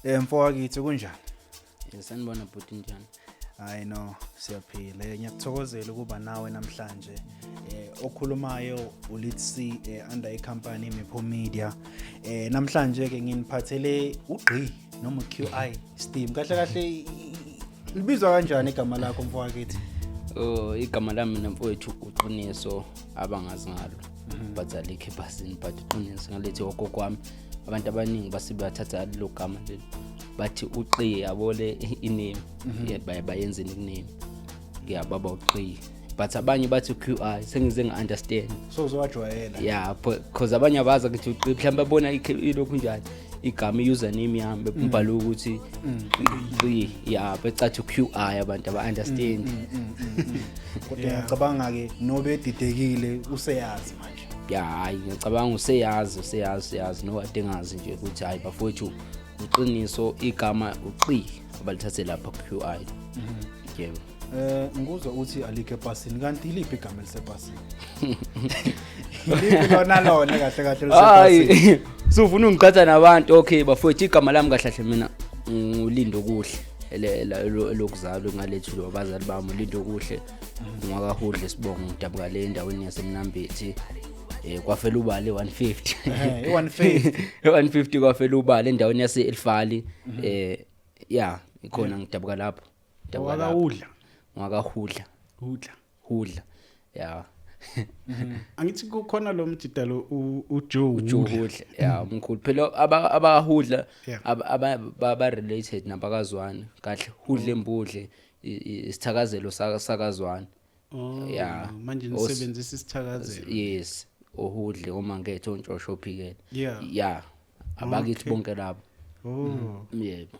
Mfokakithi kunjani? Sanibona bhuti njani? Hayi no, siyaphila. Ngiyakuthokozela ukuba nawe namhlanje. Okhulumayo uLitsi under icompany Mipho Media. Namhlanje ke nginiphathele uGqi noma QI Steam. Kahle libizwa kanjani igama lakho Mfokakithi? Oh, igama lami namfowethu uQiniso abangazi ngalo. Bazalikhe basini but uQiniso ngalethi ogogo wami. Abantu abaningi basibathatha lo gama leli. Bathi uqi yabole iname bayenze nickname ngiyababa uqi but abanye bathi QI sengize ngiunderstand so uzowajwayela yeah because abanye abaza ukuthi uqi mhlawumbe babona ilokhu njani igama username yami bebhala ukuthi qi yeah becathi QI abantu aba understand kodwa ngicabanga ke nobe edidekile useyazi manje yeah hayi ngicabanga useyazi no adengazi nje ukuthi hayi bafowethu uqiniso igama uqi abalithathe lapha QI yebo ngikuzwa uthi alikhe ebhasini kanti iliphi igama lisebhasini iliphi lona kahle lisebhasini hayi sufuna ungiqhatha nabantu okay bafowethu igama lami kahle mina ulindo kuhle lokuzalwa ngalethu lo abazali bami ulindo kuhle ngwakahudle sibonga udabuka le endaweni yasemnambethi kwafela ubale 150 150 kwafela ubale endaweni yase Elfali yeah ikhona ngidabuka lapho ngakahudla yeah angithi kukhona lo mjidalo uJoe hudla yeah umkhulu phela abahudla aba related nabakazwana kahle hudle embudle isithakazelo sakazwana yeah manje nisebenzisa isithakazelo yes ohudle uma ngethe ontshosho ophikele yeah abakithi bonke labo yebo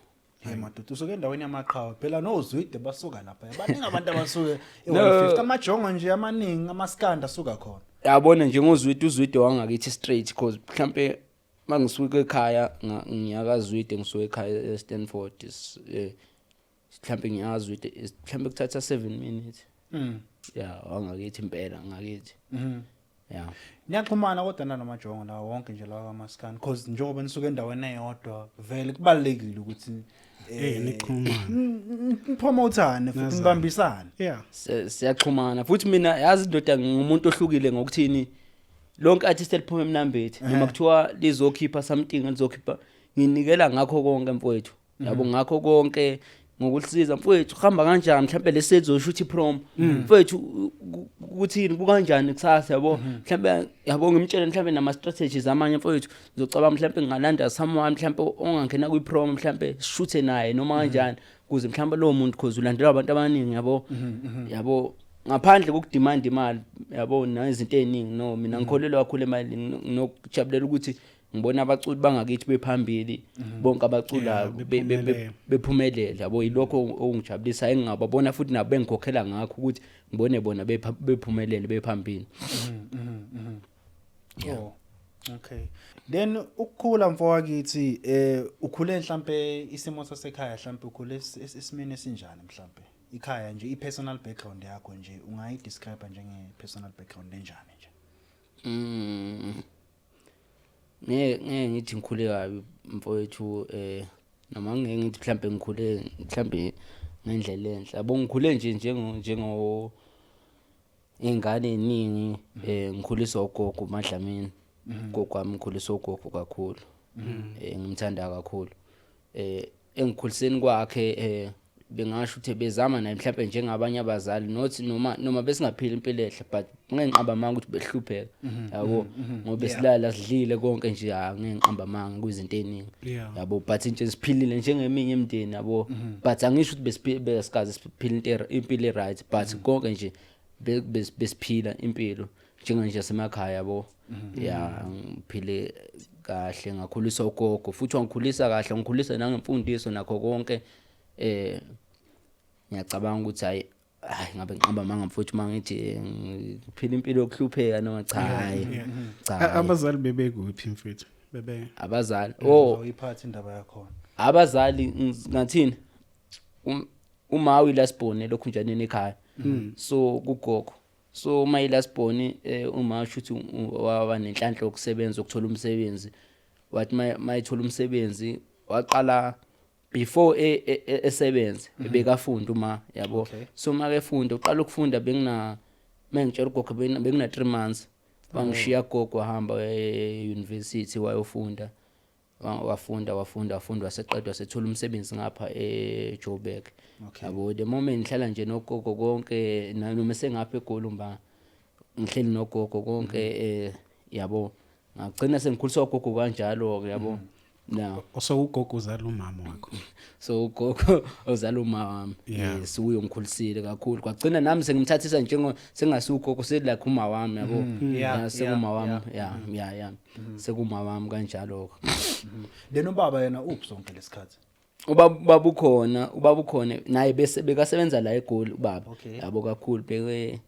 madoda usuke endaweni yamaqhawe phela nozwide basuka lapha abaningi abantu abasuke e150 amajongo nje amaningi amaskanda asuka khona yabona nje uzwide wangakithi straight because mhlambe mangisuka ekhaya ngiyakazwide ngisuka ekhaya eStanford mhlambe ngiyazwide mhlambe kuthatha 7 minutes yeah wangakithi impela ngakithi yeah niyaxhumana kodwa namajongo la wonke nje lawa kamaskanda because njengoba nisuke endaweni eyodwa vele kubalekile ukuthi nikhulumane futhi nibambisane yeah siyaxhumana futhi mina yazi ndoda ngumuntu ohlukile ngokuthini lonke artist eliphuma emnambethi noma kuthiwa lizokhipha something lizokhipha nginikela ngakho konke mfowethu yabo ngakho konke ngokusiza mfowethu uhamba kanjani mhlambe lesizosho uthi prom mfowethu ukuthini kukanjani kusasa yabo mhlambe yabo ngimtshela mhlambe nama strategies amanye mfowethu ngizocabanga mhlambe ngalanda someone mhlambe ongangena kwi prom mhlambe shoot naye noma kanjani kuze mhlambe lo muntu cause ulandela abantu abaningi yabo ngaphandle kokudemand imali yabo nezinto eziningi no mina ngikholelwa kakhulu emali nokujabulela ukuthi ngibona abaculi bangakithi bephambili bonke abacula bephumelela yabo yilokho ongijabulisa engingababona futhi nabo bengikhokhela ngakho ukuthi ngibone bona bephumelele bephambili oh okay then ukukhula mfokakithi ukhule mhlambe isimo sasekhaya mhlambe ukhule esimene esinjani mhlambe ikhaya nje ipersonal background yakho nje ungayi describe njenge personal background enjani nje ngithi ngikhule kabi mfowethu noma ngithi mhlambe ngikhule mhlambe ngendlela enhle yabo ngikhule nje njengo ingane eningi ngikhuliswa ugogo Madlamini gogo wami ngikhuliswa ugogo kakhulu ngimthanda kakhulu engikhuliseni kwakhe bengasho ukuthi bezama naye mhlambe njengabanye abazali nothi noma besingaphila impilo ehle but ngenqaba amanga ukuthi behlupheka yabo ngoba silala sidlile konke nje ngenqaba amanga kuizinto eziningi yabo but nje siphilile njengeminye imindeni yabo but angisho ukuthi besikaze siphila impilo right but konke nje besiphila impilo njenganje semakhaya yabo ya ngiphile kahle ngakhuliswa ugogo futhi wangikhulisa kahle ngikhulisa nangemfundiso nakho konke ngiyacabanga ukuthi hayi ngabe ngiqamba manga mfowethu mangithi ngiphila impilo yokuhlupheka noma cha abazali bebekuphi mfowethu abazali iphathi indaba yakho abazali ngathini umawi lasibone lokhu njaneni ekhaya so kugogo so uma ilasibone uma shuthi waba nenhlanhla yokusebenza ukuthola umsebenzi wathi mayithola umsebenzi waqala before esebenze bekafunda uma yabo Okay. so make funda uqala ukufunda mengitshela ugogo bekuna 3 months bangishiya gogo wahamba e-university wayofunda wafunda waseqedwa sethola umsebenzi ngapha eJoburg yabo the moment ngihlala nje nogogo konke noma sengapha eGolumba ngihleli nogogo konke yabo ngagcina sengikhuliswa ugogo kanjalo ke yabo na so ugogo uzala umama wakho so ugogo ozala umama wami yes uyongikhulisile kakhulu kwagcina nami sengimthathisa sengasugogo selike uma wami yabo sekuma wami ya sekuma wami kanjalo then ubaba yena uphi sonke lesikhathi ubaba ukhona naye bese bekasebenza la eGoli ubaba yabo kakhulu be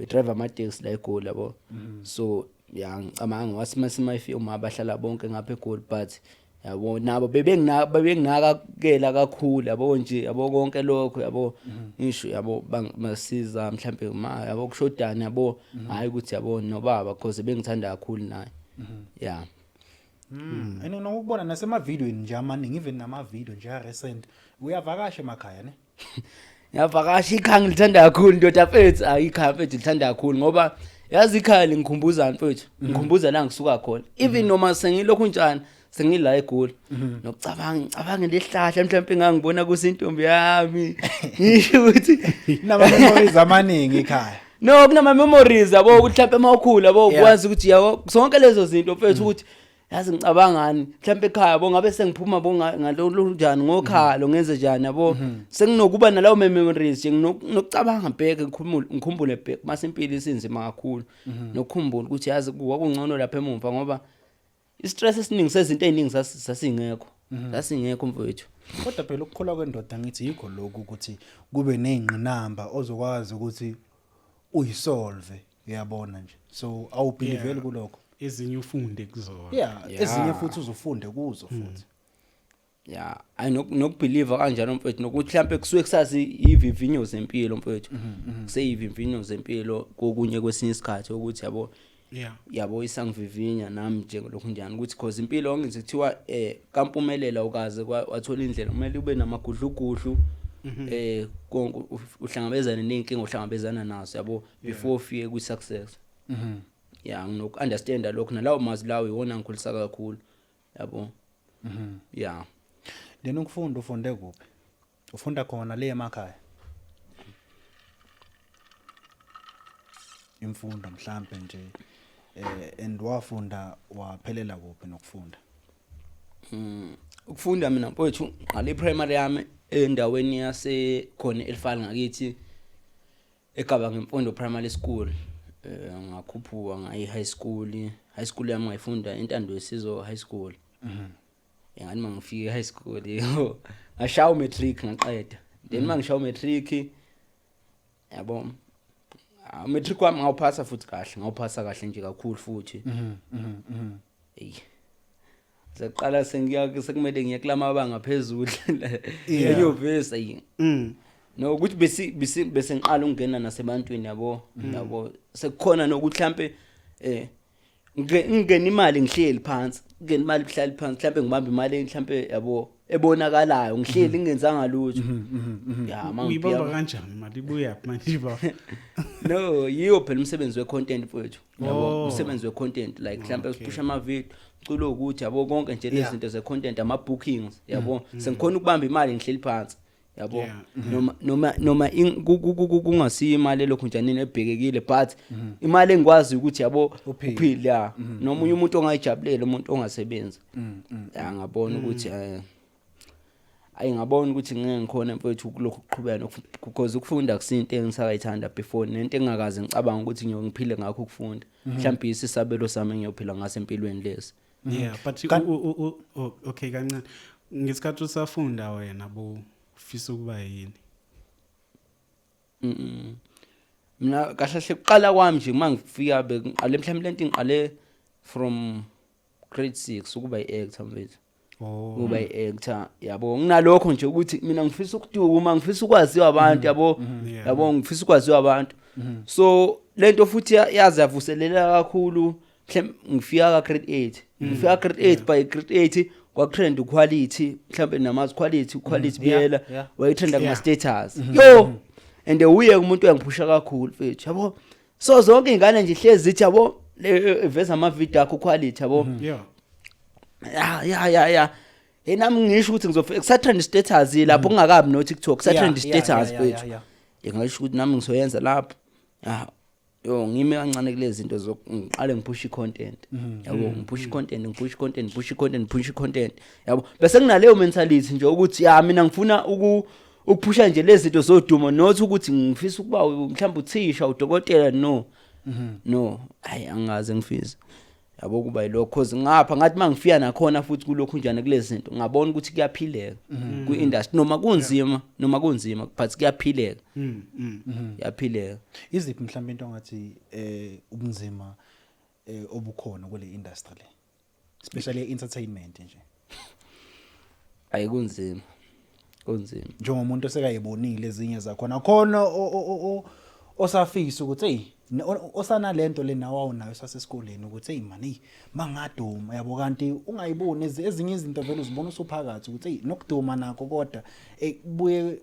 driver ama taxi la eGoli yabo so ya ngicabanga wasimayifi uma abahlala bonke ngapha eGoli but yabo nabo bebenginakakela kakhulu yabo nje yabo konke lokho yabo ngisho yabo bangasiza mhlambe yabo kushodana yabo hayi ukuthi yabo nobaba because bengithanda kakhulu naye yeah and nokubona nasema videoini nje amaningi even nama video nje recent uyavakasha emakhaya ne yavakasha ikhaya ngilithanda kakhulu ndoda mfethu ikhaya mfethu ngilithanda kakhulu ngoba yazi ikhaya lingikhumbuza mfethu ngikhumbuza la ngisuka khona even noma sengilokhu njani sengila eGoli nokucabanga lehlahla mhlawumbe ngangibona kusintombi yami ngisho ukuthi nama memories amaningi ekhaya no kunama memories yabo mhlawumbe emakhulu yabo ukwazi ukuthi yabo zonke lezo zinto mfethu ukuthi yazi ngicabangani mhlawumbe ekhaya yabo ngabe sengiphuma bo ngalolu njani ngokhalo ngenze njani yabo senginokuba nalawo memories nje nokucabanga bheke ngikhumbule bheke masimpilo isinzima kakhulu nokukhumbula ukuthi yazi kwakungcono lapha emuva ngoba istress esiningi sezinto eziningi sasingekho mfowethu kodwa phela ukukhula kwendoda ngithi yikho lokhu ukuthi kube nezingqinamba ozokwazi ukuthi uyisolve uyabona nje so awubelieve kuloko ezinye ufunde kuzona ezinye futhi uzofunde kuzo futhi nokubelieve kanjalo mfowethu nokuthi mhlambe kusuke kusazi ivivinyo zempilo mfowethu kuseyivivinyo zempilo kokunye kwesinye isikhathi ukuthi yabo isangivivinya nami nje lokhu njani ukuthi cause impilo ongenze kuthiwa kampumelela ukaze wathola indlela kumele ube namagudlugudlu konke uhlangabezana nenkinga ohlangabezana nazo yabo before ufike ku success nginoku understand lokho nalawo mazi lawo iwona ngikhulisa kakhulu yabo then ukufunda ufunde kuphi ufunda khona le emakhaya imfundo mhlambe nje and wafunda waphelela kuphi nokufunda ukufunda mina mfowethu ngale primary yami endaweni yase khona elifana ngakithi ekaba ngemfundo primary school ngakhuphuka ngayi high school yami ngayifunda intando yesizo high school ngani mangifike high school ngashaya matric ngaqeda then mangishawa matric yabo matric wami ngawuphasa futhi kahle ngawuphasa kahle nje kakhulu futhi seqala sekumele ngiye kulama banga phezulu enyuvesi no ukuthi bese ngiqala ukungena nasebantwini yabo sekukhona nokuthi mhlambe ngingena imali ngihleli phansi ngene imali kuhlali phansi mhlambe ngibamba imali mhlambe yabo ebonakalayo ngihleli ngenzanga lutho uyibamba kanjani imali ibuya manje no yiyo phela umsebenzi we-content mfowethu yabo umsebenzi we-content like mhlambe usipusha ama-video culo ukuthi yabo konke nje lezi zinto ze-content ama-bookings yabo sengikhona ukubamba imali ngihleli phansi yabo noma kungasiyo imali lokhu njanini ebhekekile but imali engikwazi ukuthi yabo uphila noma umuntu ongayijabulela umuntu ongasebenza ngabona ukuthi ngabona ukuthi ngeke ngikhona mfowethu kulokhu kuqhubeka because ukufunda akusinto engisakayithanda before nento engakaze ngicabanga ukuthi ngiyophile ngakho ukufunda mhlawumbe isisabelo sami ngiyophila ngaso empilweni lesi but okay kancane ngesikhathi usafunda wena ufisa ukuba yini mina kahle kuqala kwami nje mangifika beqale mhlawumbe lento ngiqale from grade 6 ukuba i-actor mfethu ukuba i-actor yabo nginalokho nje ukuthi mina ngifisa ukuduka uma ngifisa ukwaziwa abantu yabo ngifisa ukwaziwa abantu so lento futhi yazi yavuselela kakhulu mhlawumbe ngifika ka grade 8 ngifika grade 8 by grade 8 kwakutrend quality mhlambe namazi quality biyela yeah. wayitrenda kuma Yeah. status yo and uye umuntu uyangiphusha kakhulu mfethu yabo so zonke ingane nje ihlezi zithi yabo eveza ama video akho quality yabo ya nami ngisho ukuthi ngizofika kusatrend status lapho kungakabi no TikTok kusatrend status mfethu ngisho ukuthi nami ngizoyenza lapho ngime kancane kulezi zinto zokuqale ngipush content yabo ngipush content yabo bese kunaleyo mentality nje ukuthi mina ngifuna ukuphusha nje lezi zinto zodumo not ukuthi ngifisa ukuba mhlawumbe uthisha udokotela no angaze ngifisa yabo kuba yilokho cause ngapha ngathi mangifika nakhona futhi kulokhu njani kulezi zinto ngabona ukuthi kuyaphileka ku-industry noma kunzima but kuyaphileka yaphileka. Iziphi mhlawumbe into ongathi ubunzima obukhona kule industry le especially entertainment nje? Kunzima njengomuntu osekayibonile ezinye zakhona khona osafisa ukuthi osana lento le nawo awunayo sasesikoleni ukuthi mani mangaduma yabo kanti ungayiboni ezinye izinto vele uzibona usuphakathi ukuthi nokuduma nakho kodwa buye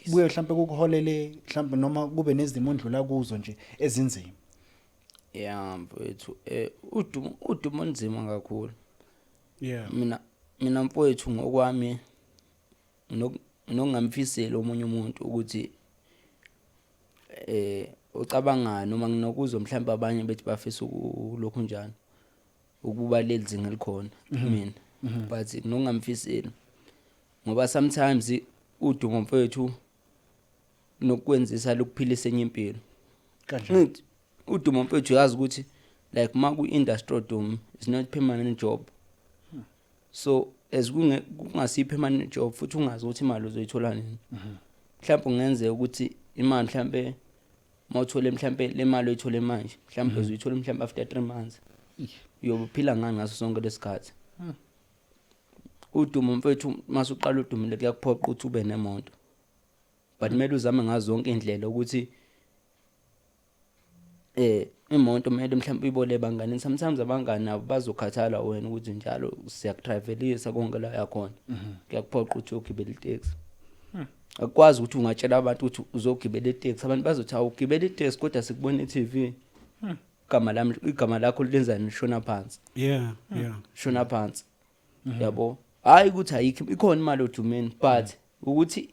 mhlawumbe kukuholele mhlawumbe noma kube nezimo ondlula kuzo nje ezinzima. Mfowethu udumo onzima kakhulu. Mina mfowethu ngokwami nongamfisela omunye umuntu ukuthi ucabanga noma nginokuzwa mhlawumbe abanye bethi bafisa lokhu njani ukuba lezinga likhona mina but nongamfisela ngoba sometimes udumo mfowethu nokwenzisa lokuphilisa enye impilo kanjani udumo mfowethu yazi ukuthi like maku industry udumo is not permanent job so as kungasi permanent job futhi ungazi ukuthi imali uzoyithola nini mhlawumbe ungenze ukuthi imali mhlawumbe mawuthole mhlawumbe le mali oyithole manje mhlawumbe uzoyithola mhlawumbe after 3 months uyophila ngani ngaso sonke lesikhathi udumo mfowethu masuqala udumile kuyakuphoqa ukuthi ube nemoto but kumele uzame ngazo zonke indlela ukuthi imoto kumele mhlawumbe uyibole bangani sometimes abangani nabo bazokhathala wena ukuthi njalo siyakutravelisa konke la yakhona kuyakuphoqa ukuthi ugibele itaxi akwazi ukuthi ungatshela abantu ukuthi uzogibela itaxi abantu bazothi awugibela itaxi kodwa sikubona eTV igama lakho lenzani lishona phansi shona phansi yabo hayi ukuthi ayikho ikhona imali odumeni but ukuthi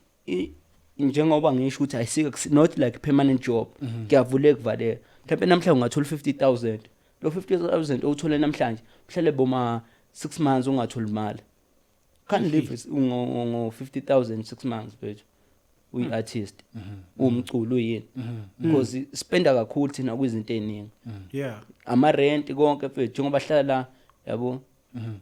njengoba ngisho ukuthi ayisike not like permanent job kuyavuleka kuvaleka mhlawumbe namhlanje ungathola 50,000 lo 50,000 owuthola namhlanje mhlele boma 6 months ungatholi imali can't live ngo 50,000 6 months bethu uyi artist umculo uyini because spenda kakhulu thina kwizinto eziningi ama rent konke mfethu njengoba hlala la yabo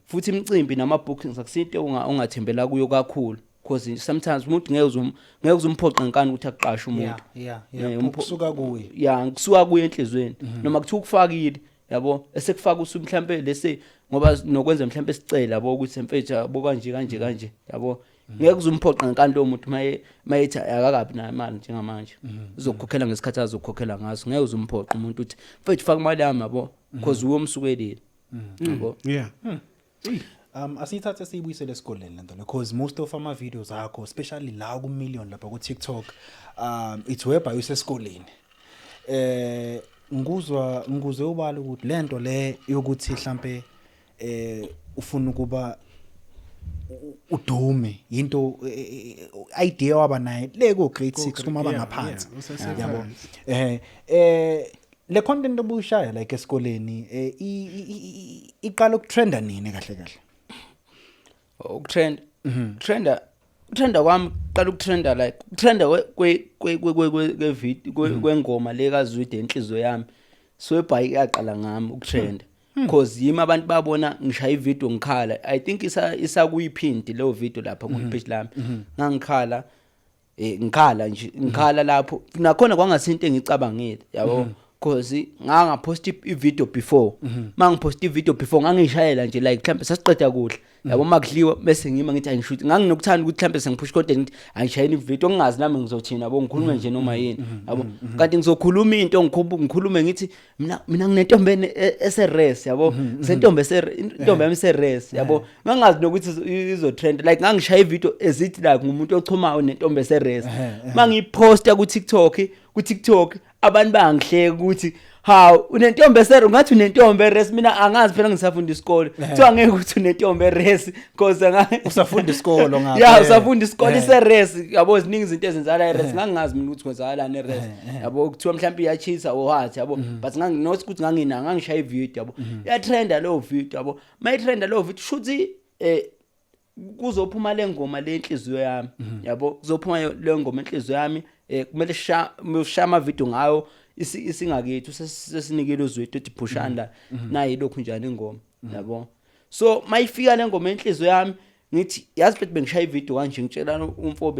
futhi imicimbi nama bookings akusinto ungathembela kuyo kakhulu because sometimes umuntu ngeke uzumphoqa inkani ukuthi aqashe umuntu kusuka kuye kusuka kuye enhlizweni noma kuthi ukufakile yabo esekufaka usu mhlambe lese ngoba nokwenza mhlambe sicela yabo ukuthi mfethu yabo kanje yabo ngeke uzumphoqa inkani lo muntu mayethi akakabi na imali njengamanje uzokukhokhela ngesikhathi azokukhokhela ngaso ngeke uzumphoqa umuntu uthi mfethu faka imali yami yabo because uwe umsukelile yabo asithathe siyibuyisele esikoleni lento because most of ama videos akho especially la ku million lapha ku TikTok it's whereby usesikoleni nguzwe ubala ukuthi lento le yokuthi mhlambe ufuna ukuba udume into idea waba naye le ku grade 6 kuma bangaphansi yabo le content obushaya like esikoleni iqala ukutrenda nini kahle trenda kwami qala ukutrenda like trenda kwengoma le kaZwide enhliziyo yami so ebhayi yaqala ngami ukutrenda because yimi abantu babona ngishaya ivideo ngikhala I think isa kuyiphindi leyo video lapha ku page lami ngangikhala ngikhala lapho nakhona kwangasinto engicabangile yabo cause ngangapost i-video before mangipost i-video before ngangishayela nje like mhlambe sasiqeda kuhle yabo makudliwa bese ngima ngithi angishoot nganginokuthanda ukuthi mhlambe sengipush content ngithi angishayela i-video ngingazi nami ngizothina yabo ngikhulume nje noma yini yabo kanti ngizokhuluma into ngikhulume ngithi mina nginentombe eseres yabo sentombe intombe yami seres yabo ngangazi nokuthi izo trend like ngangishaya i-video ezithi like ngumuntu ochumayo nentombe seres mangiposta ku TikTok abantu bangihleka ukuthi ha unentombe ngathi unentombe res mina angazi phela ngisafunda isikole kuthiwa ngeke ukuthi unentombe res because usafunda isikole ngapha yeah usafunda isikole iseres yabo ziningi izinto ezenzala ires ngangazi mina ukuthi kwenzakalani ires yabo kuthiwa mhlawumbe iyachisa or what yabo but nganginothi ukuthi ngangishaya i-video yabo ya trenda lo video yabo my trenda lo video shuthi kuzophuma lengoma lenhliziyo yami yabo kuzophuma lengoma enhliziyo yami kumele shaya ama video ngayo isingakethu sesinikele uzwethu ethi pushanda nayi lokhu njani ingoma yabo so mayifika lengoma enhliziyo yami ngithi yazi bethi bengishaya i-video kanje ngitshela umfo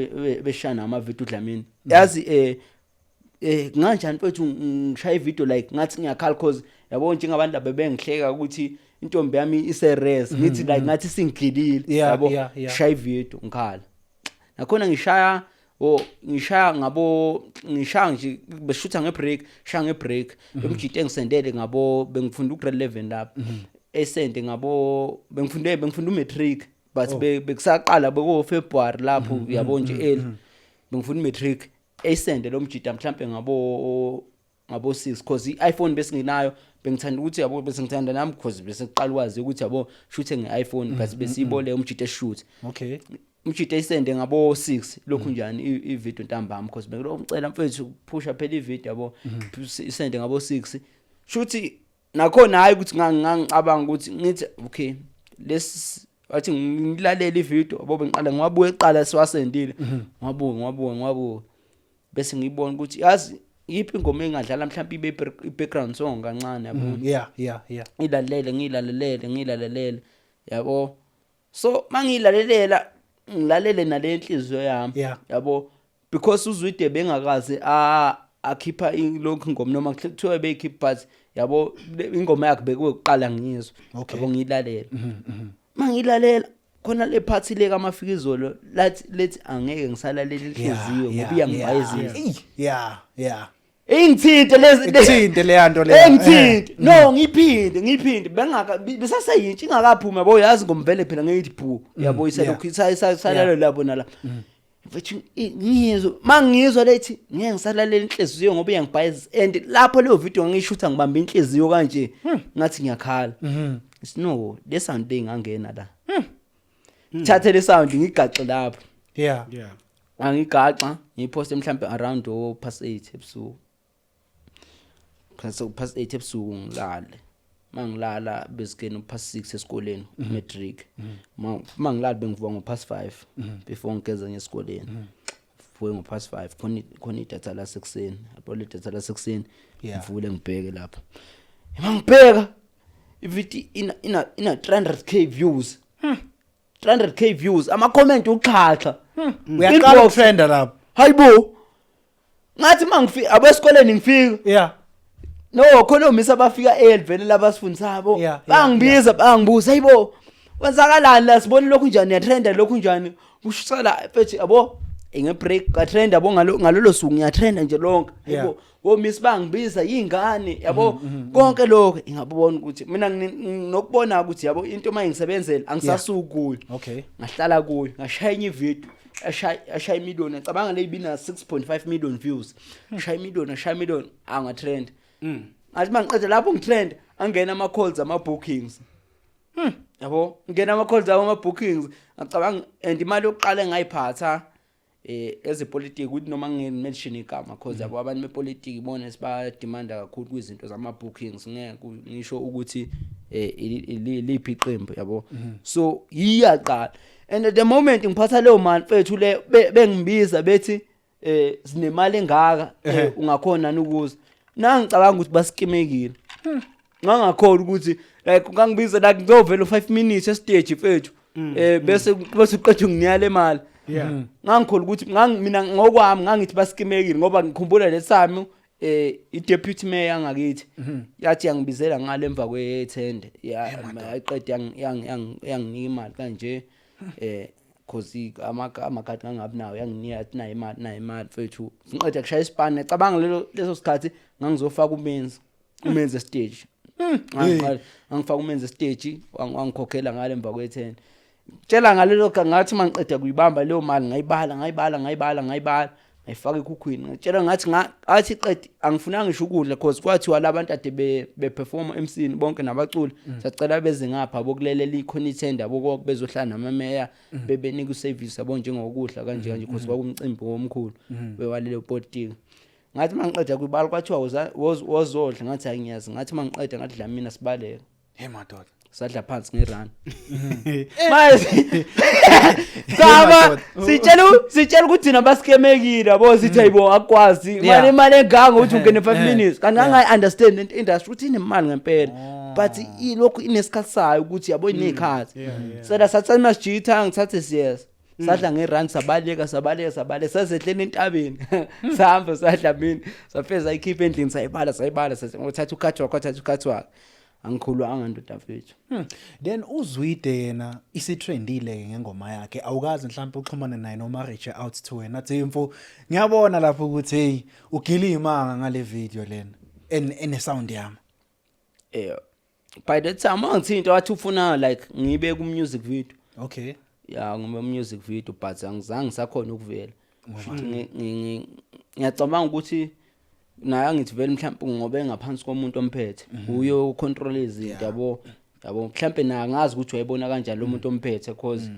beshana ama video Dlamini yazi nganjani mfethu ngishaya i-video like ngathi ngiyakhala cause yabo njengabantu abebengihleka ukuthi intombi yami iseres ngithi like ngathi singigilile yabo shaya i-video ngikhala nakhona ngishaya ngishaya nje beshutha ngebreak shaya ngebreak emjite engisendele ngabo bengifunda ugrade 11 lapha esende ngabo bengifunda umatric but bekusaqala beko February lapho yabo nje bengifunda umatric esende lo mjita mhlambe ngabo 6 cause i-iPhone besinginayo bengithanda ukuthi yabo bese ngithanda nami cause bese ngiqala ukwazi ukuthi yabo shoot nge-iPhone but besiyibole umjita shoot okay umjita isende ngabo 6 lokhu njani i-video ntambama because bengilo umcela mfethu pusha phela i-video yabo isende ngabo 6 shuthi nakhona hayi ukuthi ngangicabanga ukuthi ngithi okay wathi ngilalela i-video yabo bengiqala ngiwabuye eqala siwasendile ngiwabuye bese ngiyibona ukuthi yazi yiphi ingoma engadlala mhlawumbe i-background song kancane yabo yeah ngilalelele yabo so mangilalelela ngilalele nale inhliziyo yami yabo because uzwide bengakaze akhipha lokhu ingoma noma kuthiwa beyikhipha but yabo ingoma yakhe bekwe ukuqala ngizwe yabo ngilalela mangilalela khona le party le kaMafikizolo lethi angeke ngisalalela inhliziyo ngoba iyangibhayizisa yeah ingithinte lezi leyanto le engithinte no ngiphinde bengaka besaseyintsha ingakaphuma yabo yazi ngomvele phela ngithi phu yabo iselokhu isalalelo labo nala mfethu ngiyizwa mangizwa lethi ngeke ngisalalela inhliziyo ngoba iyangibhayizisa and lapho leyo video ngishutha ngibamba inhliziyo kanje ngathi ngiyakhala no le sound engangena la thathe le sound ngigaxe lapho yeah angigaxa ngiposte mhlambe around 8:30 ebusuku past 8 ebusuku ngilale mangilala besikene past 6 esikoleni matric mangilala bengivuka ngo past 5 before ngigeza ngesikoleni vuke ngo past 5 khona idatha la sekuseni yabo le datha la sekuseni ngivule ngibheke lapha mangibheka ivithi ina 300k views 300k views ama comment uxhaxha uyaqala ukutrenda lapho hayibo ngathi mangifika abesikoleni ngifika no khona umisa bafika vele labasifundisabo bangibuza hayibo wenzakalani la sibone lokhu njani yatrenda lokhu njani ushicela mfethu yabo ngebreak ka trend yabo ngalolo suku ngiyatrenda nje lonke hayibo miss bangibiza yingane yabo konke lokho ingabona ukuthi mina nginokubona ukuthi yabo into mayingisebenzela angisasuki kuyo okay ngahlala kuyo ngashaya i-video ashaya million ngicabanga le ibina 6.5 million views ashaya million angatrend ngathi mangiqede lapho ngitrend angena ama calls ama bookings yabo ngena ama calls ama bookings ngicabanga and imali yokuqala engayiphatha ezepolitiki ukuthi noma ngimention igama because yabo abantu bepolitiki ibona siba demand kakhulu kwizinto zama bookings ngeke ngisho ukuthi liphi iqembu yabo so iyaqala and at the moment ngiphatha leyo mali mfethu le bengibiza bethi sinemali engaka ungakhona nukuza nangicabanga ukuthi basikimekile ngangakhola ukuthi like ngangibiza like ngizovela 5 minutes estage mfethu bese uqedwe ngiyale imali ngangikhola ukuthi mina ngokwami ngangithi basikimekile ngoba ngikhumbula lesami i-deputy mayor ngakithi yathi yangibizela ngale emva kwethende yayiqeda yanginika imali kanje cause amakhadi angabi nawo yanginika athi nayo imali mfethu ngiqeda kushaya isipani ngicabanga leso sikhathi ngangizofaka umenze stage ngangifaka umenze stage wangikhokhela ngale emva kwethende tshela ngalelo ngathi mangiqeda kuyibamba leyo mali ngayibala ngayifaka ekhukhwini ngitshela ngathi qedi angifunanga ngisho ukudla because kwathiwa labantu ade beperform emsini bonke nabaculi sacela beze ngapha bokulelela ikhonitenda boko bezohlala namameya bebenika uservice yabo njengokudla kanje because kwakumcimbi omkhulu bewalelo potiki ngathi mangiqeda kuyibala kwathiwa wozodla ngathi angiyazi ngathi mangiqeda ngathi dla mina sibaleka madoda sadla phansi ngerun manje saba sitshela ukuthi nabaskemekile yabo sithi ayibo akwazi imali enganga ukuthi ungene 5 minutes kanti angayi understand into industry ukuthi inemali ngempela but ilokhu inesikhathi sayo ukuthi yabo inekhathi sada sathi masijitha ngithathe siyeza sadla ngerun sabaleka sazehlele entabeni sahamba sadla mina safeza ikhipha endlini sayibala ngothatha ukhathwa angikhulwanga ndoda mfethu then uZwide yena isitrendile ngengoma yakhe awukazi mhlawumbe uxhumana naye noma reach out to wena athi imfo ngiyabona lapho ukuthi hey ugilima ngale video lena ene sound yami by the time angithinto wathi ufuna like ngibe ku music video okay ngibe music video but angizange sakhona ukuvela ngiyacabanga ukuthi naye angithi vele mhlawumbe ngobe ngaphansi komuntu omphethe uyo ucontrol izinto yabo mhlawumbe na ngazi ukuthi wayibona kanjani lo muntu omphethe because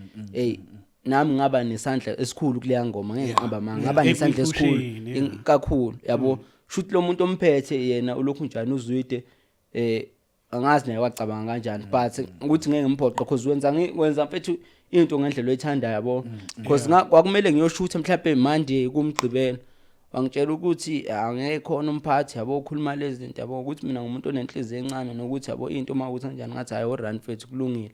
nami ngaba nesandla esikhulu kuleya ngoma ngeke ngiqamba manga ngaba nesandla esikhulu kakhulu yabo shoot lo muntu omphethe yena ulokhu njani uZwide angazi naye wacabanga kanjani but ukuthi ngeke ngimphoqe because wenza mfethu into ngendlela oyithanda yabo because kwakumele ngiyoshutha mhlawumbe Monday kumgqibelo wangitshela ukuthi angeke khona umphathi yabo ukhuluma lezi zinto yabo ukuthi mina ngumuntu onenhliziyo encane nokuthi yabo into mawuthi kanjani ngathi hayi run mfethu kulungile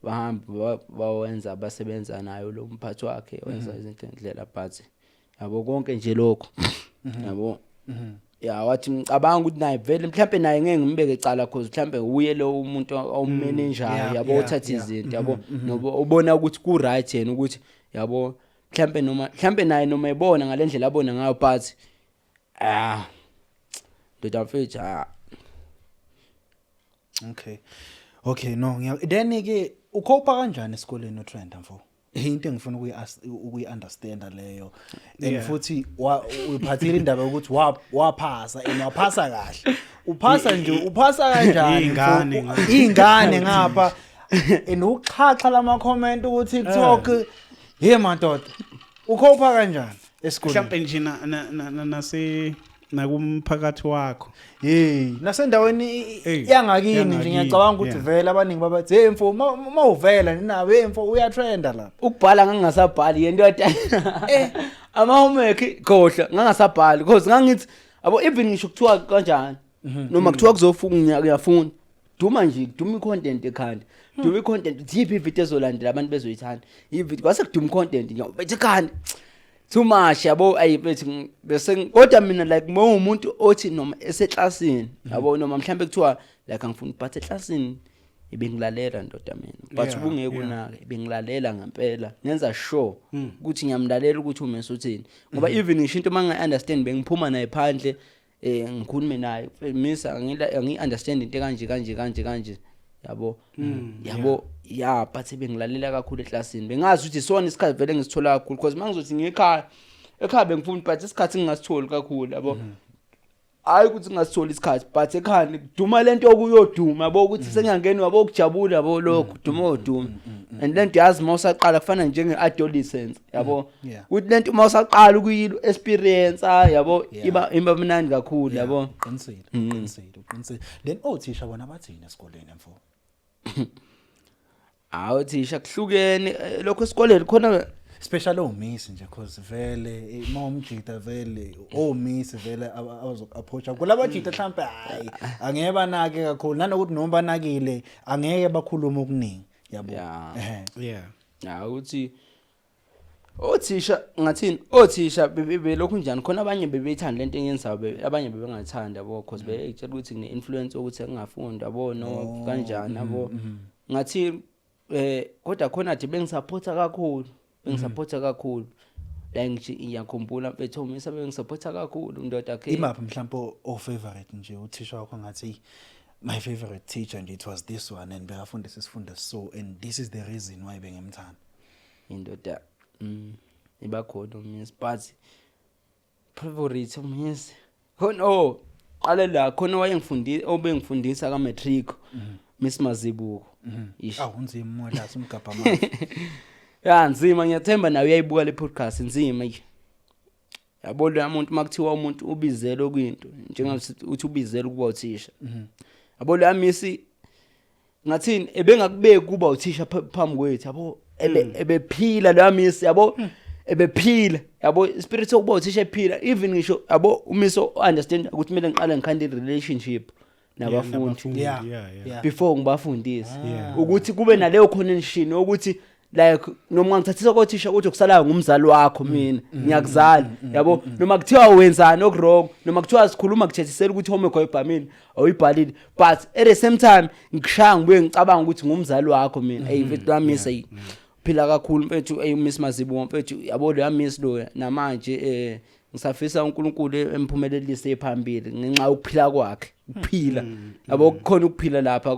bahamba bawenza basebenza nayo lo mphathi wakhe wenza izinto ngendlela but yabo konke nje lokho yabo wathi ngicabanga ukuthi naye vele mhlawumbe naye ngeke ngimbeke ecala because mhlawumbe uye lo umuntu omanager yabo uthatha izinto yabo noba ubona ukuthi ku right yena ukuthi yabo mhlawumbe naye noma ebona ngalendlela abona ngayo but ndoda mfethu okay no then ke ukhopha kanjani esikoleni uTrend mfo into engifuna ukuyi-understand leyo and futhi uyiphathile indaba ukuthi waphasa and waphasa kahle uphasa kanjani ingane ngapha and uxhaxa lama comment ukuthi TikTok madoda ukhopha kanjani esikoleni mhlawumbe nje nakumphakathi wakho nasendaweni yangakini nje ngiyacabanga ukuthi vele abaningi babathi hey mfo mawuvela ninawe mfo uyatrenda la ukubhala ngangasabhali yento ama homework khohla ngangasabhali because ngangithi abo even ngisho kuthiwa kanjani noma kuthiwa kuzofuna ngiyafunda duma i-content ekhanda duma i-content thiphi ivideo ezolandela abantu bezoyithanda ivideo kwase kuduma content bethi khanda too much yabo ayibethi bese kodwa mina like umuntu othi noma eseclassini yabo noma mhlambe kuthiwa like angifuni but eclassini ibengilalela ndoda mina but ubungeke kunake bengilalela ngempela ngenza sure ukuthi ngiyamlalela ukuthi uMeso uthini ngoba even ngisho into manga understand bengiphuma naye phandle ngikhulume naye misa ngi-understand into kanje yabo but bengilalela kakhulu eclassini bengazi ukuthi sona isikhathi vele ngisithola kakhulu because mangizothi ngekhaya bengifuna but isikhathi ngingasitholi kakhulu yabo hayi ukuthi ngingasitholi isikhathi but ekhaya ngiduma lento okuyoduma yabo ukuthi sengiyangena yabo ukujabula yabo lokho duma and lento yazi mawusaqala kufana njenge-adolescence yabo ukuthi lento mawusaqala ukuyilo experience yabo iba mnandi kakhulu yabo qinisile then othisha bona bathina esikoleni mfo thisha kuhlukene lokho esikoleni khona special omiss nje cause vele mawumjita vele omiss vele abazoku-approach kulabajita mhlambe hayi angeke banake kakhulu nanokuthi noma banakile angeke bakhuluma okuningi yabo ukuthi othisha ngathini othisha belokhu njani khona abanye bebeyithanda lento enyenzayo abanye bebengathanda yabo because beyitshela ukuthi kune influence ukuthi engafunda yabo no kanjani yabo ngathi kodwa khona nje bengisupporta kakhulu la ngithi iyakhumbula mfethu umisa bengisupporta kakhulu ndoda yakhe imaphi mhlawumbe o favorite nje uthisha wakho ngathi my favorite teacher and it was this one and bekafundisa isifundo so and this is the reason why bengemthanda indoda ibakhona uMiss but favorite uMiss khona qale la khona wayengifundisa obengifundisa ka matric Miss Mazibuko unzima mola umgabha manje ya nzima ngiyathemba nawe uyayibuka le podcast nzima nje yabo lo umuntu makuthiwa umuntu ubizele okwinto njengokuthi uthi ubizele ukuba uthisha yabo lo Miss ngathini ebengakubeki kuba uthisha phambi kwethu yabo ebephila lo Miss yabo ebephila yabo spirit sokuba uthisha ephila even ngisho yabo uMiss understand ukuthi kumele ngiqale ngikhande relationship nabafundi before ngibafundise ukuthi kube naleyo connection ukuthi like noma ngithathisa kothisha ukuthi kusalayo ngumzali wakho mina ngiyakuzala yabo noma kuthiwa wenzani okurong noma kuthiwa sikhuluma kuthethisela ukuthi homework ebhamini awuyibhalile but at the same time ngishaya ngibuye ngicabanga ukuthi ngumzali wakho mina hey mfethu wami say phila kakhulu mfethu Miss Mazibuko mfethu yabo lo Miss lo namanje ngisafisa uNkulunkulu emphumelelise ephambili ngenxa yokuphila kwakhe ukuphila yabo kukhona ukuphila lapha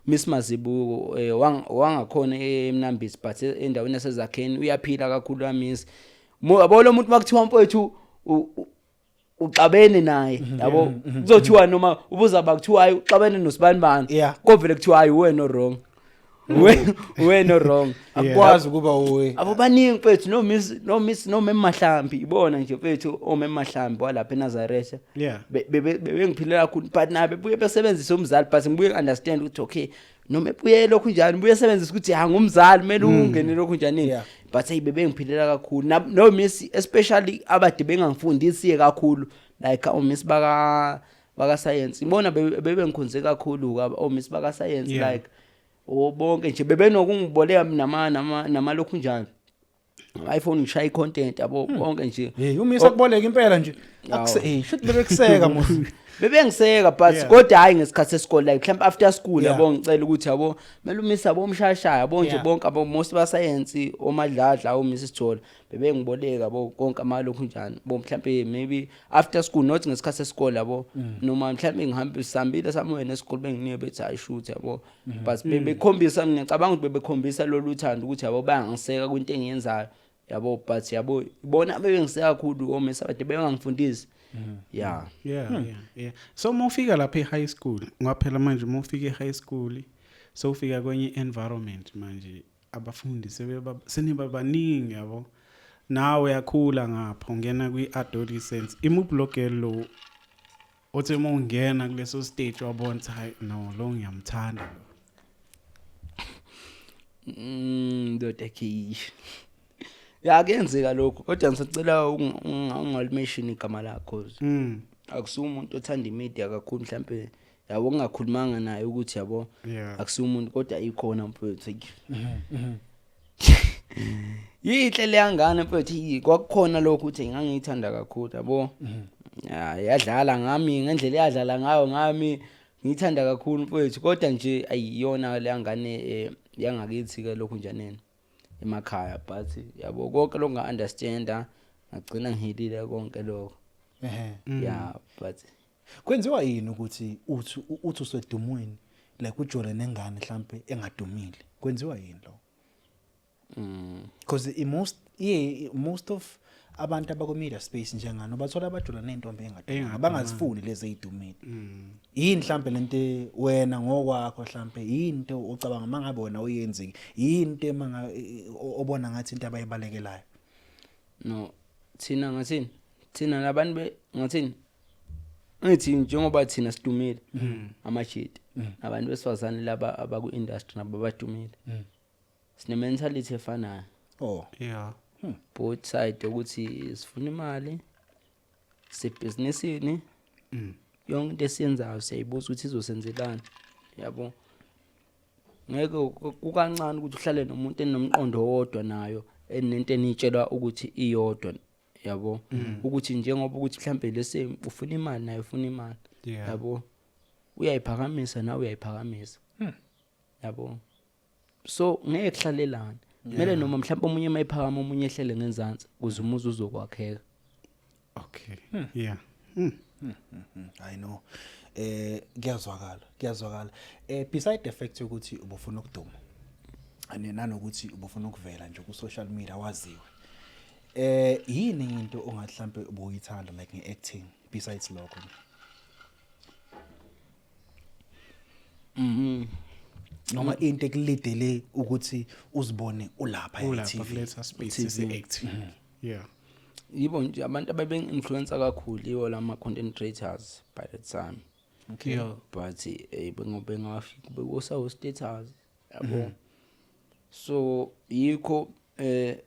Miss Mazibuko wangakhona eMnambisi but endaweni yasezakheni uyaphila kakhulu Miss yabo lo muntu makuthiwa mfethu uxabene naye yabo kuzothiwa noma ubuza bakuthiwa hayi uxabene noSibanibani kovele kuthiwa hayi wena wrong wena wrong akwazi ukuba uwe abo baningi mfethu no miss Mahlambi ibona nje mfethu Mahlambi walapha eNazaretha bebengiphilela kakhulu but nabe buye besebenzisa umzali but ngibuye understand ukuthi okay noma ebuye lokhu njani buye sebenzisa ukuthi ngumzali kumele ungene lokhu njani but hey bebengiphilela kakhulu no miss especially abade bengangifundisi kakhulu like Miss baka science ibona bebengikhonze kakhulu Miss baka science like bonke nje bebenokungiboleka nama lokhu njani iPhone ngishaya icontent yabo bonke nje uMiss akuboleka impela nje should bebekuseka musi bebengiseka but kodwa hayi ngesikhathi sesikole like mhlawumbe after school yabo ngicela ukuthi yabo kumele uMiss yabo umshashaya yabo nje bonke abo most ba science omadladla uMiss Sithola bebengiboleka yabo konke amalokhu njani bo mhlawumbe maybe after school not ngesikhathi sesikole yabo noma mhlawumbe ngihambe sambile somewhere nesikole benginike bethi I shoot yabo but bebekhombisa ngicabanga ukuthi bebekhombisa lo luthando ukuthi yabo bayangiseka kwinto engiyenzayo yabo but yabo ibona bebengiseka kakhulu oMiss abade bengangifundisi yeah so mawufika lapha e-high school ngaphela manje mawufika e-high school so ufika kwenye environment manje abafundi seniba baningi yabo nawe yakhula ngapha ungena kwi-adolescence imublockele lo othi uma ungena kuleso stage wabona hayi no lo ngiyamthanda ndotekhish yakenzeka lokho kodwa ngisacela ungalimention igama lakho akusuka umuntu othanda imedia kakhulu mhlambe yabo ungakhulumanga naye ukuthi yabo akusuka umuntu kodwa ikhona mfowethu yihle leyangane mfowethu kwakukhona lokho ukuthi ngangiyithanda kakhulu yabo yadlala ngami ngendlela yadlala ngayo ngami ngiyithanda kakhulu mfowethu kodwa nje ayiyona leyangane yangakithi ke lokho njaneni emakhaya but yabo konke longa understanda ngagcina ngihilile konke lokho but kwenziwa yini ukuthi uthi usedumweni like ujole nengane mhlambe engadumile kwenziwa yini lo because most of abantu abako media space njengani bathola abajula nentombi engadumile abangazifuni lezi ezidumile yini mhlambe lento wena ngokwakho mhlambe into ucabanga mangabe wona uyenzi into obona ngathi into abayibalekelayo no thina ngathini thina nabantu ngathini ngithi njengoba thina sidumile amashit abantu besifazane laba abaku industry nabo badumile sine mentality efanayo both side ukuthi sifuna imali sebusinessini yonke into esiyenzayo siyayibuza ukuthi izosenzelana yabo ngeke kukancane ukuthi uhlale nomuntu enomqondo owodwa nayo enento enitshelwa ukuthi iyodwa yabo ukuthi njengoba ukuthi mhlambe lese ufuna imali naye ufuna imali Yeah. yabo uyayiphakamisa nawe uyayiphakamisa yabo so ngeke kuhlalelana kumele noma mhlawumbe omunye mayiphakama omunye ehlele ngenzansi kuze umuzi uzokwakheka. Okay. Yeah. I know kuyazwakala beside the fact ukuthi ubufuna ukuduma nanokuthi ubufuna ukuvela nje ku social media waziwe yini into ongathi mhlambe ubuyithanda like ngeacting besides lokho? Noma into ekulidele ukuthi uzibone ulapha Ulapha kulesa space se-acting. Yeah. Yibo nje abantu ababe-influencer kakhulu yiwo lama content creators by the time. Okay. Yeah. But bengafika bekusawo status yabo. So yikho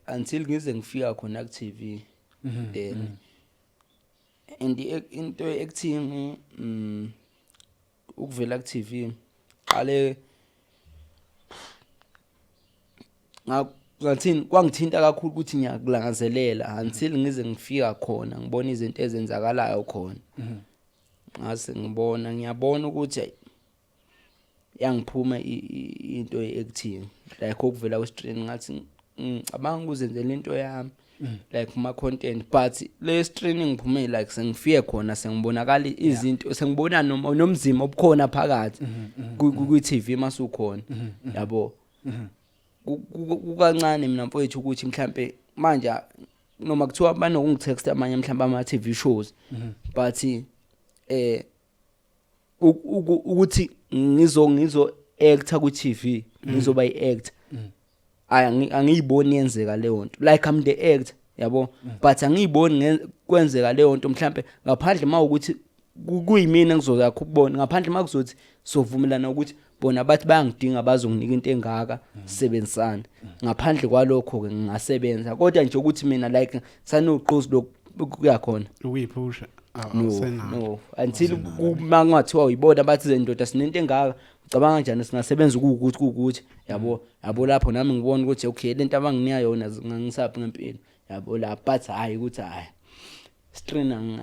until ngize ngifika khona ku TV then and into acting ukuvela ku TV qale ngathini kwangithinta kakhulu ukuthi ngiyakulangazelela until ngize ngifika khona ngibona izinto ezenzakalayo khona ngase ngiyabona ukuthi yangiphuma into yeacting like ukuvela kwestrain ngathi ngicabanga ukuzenzela into yami like kuma content but le streaming ngiphume like sengifike khona sengibonakala izinto sengibona nomzima obukhona phakathi ku TV masukhona yabo kukancane mina mfowethu ukuthi mhlambe manje noma kuthiwa banokungitext amanye mhlambe ama TV shows but ukuthi ngizo actor ku TV ngizoba iactor angiyiboni yenzeka leyo nto like I'm the actor yabo but angiyiboni kwenzeka leyo nto mhlambe ngaphandle mawukuthi kuyimina engizokakho ukubona ngaphandle makuzothi sovumelana ukuthi bona bathi bayangidinga bazonginika into engaka sisebenzisana ngaphandle kwalokho ke ngingasebenza kodwa nje ukuthi mina like sanoqozi lokuya khona Uyiphusha. no until kumangathiwa uyibona bathi zendoda sinento engaka ucabanga kanjani singasebenza ukuthi yabo lapho nami ngibona ukuthi okay lento abanginika yona ngisaphi ngempilo yabo la but hayi ukuthi hayi strain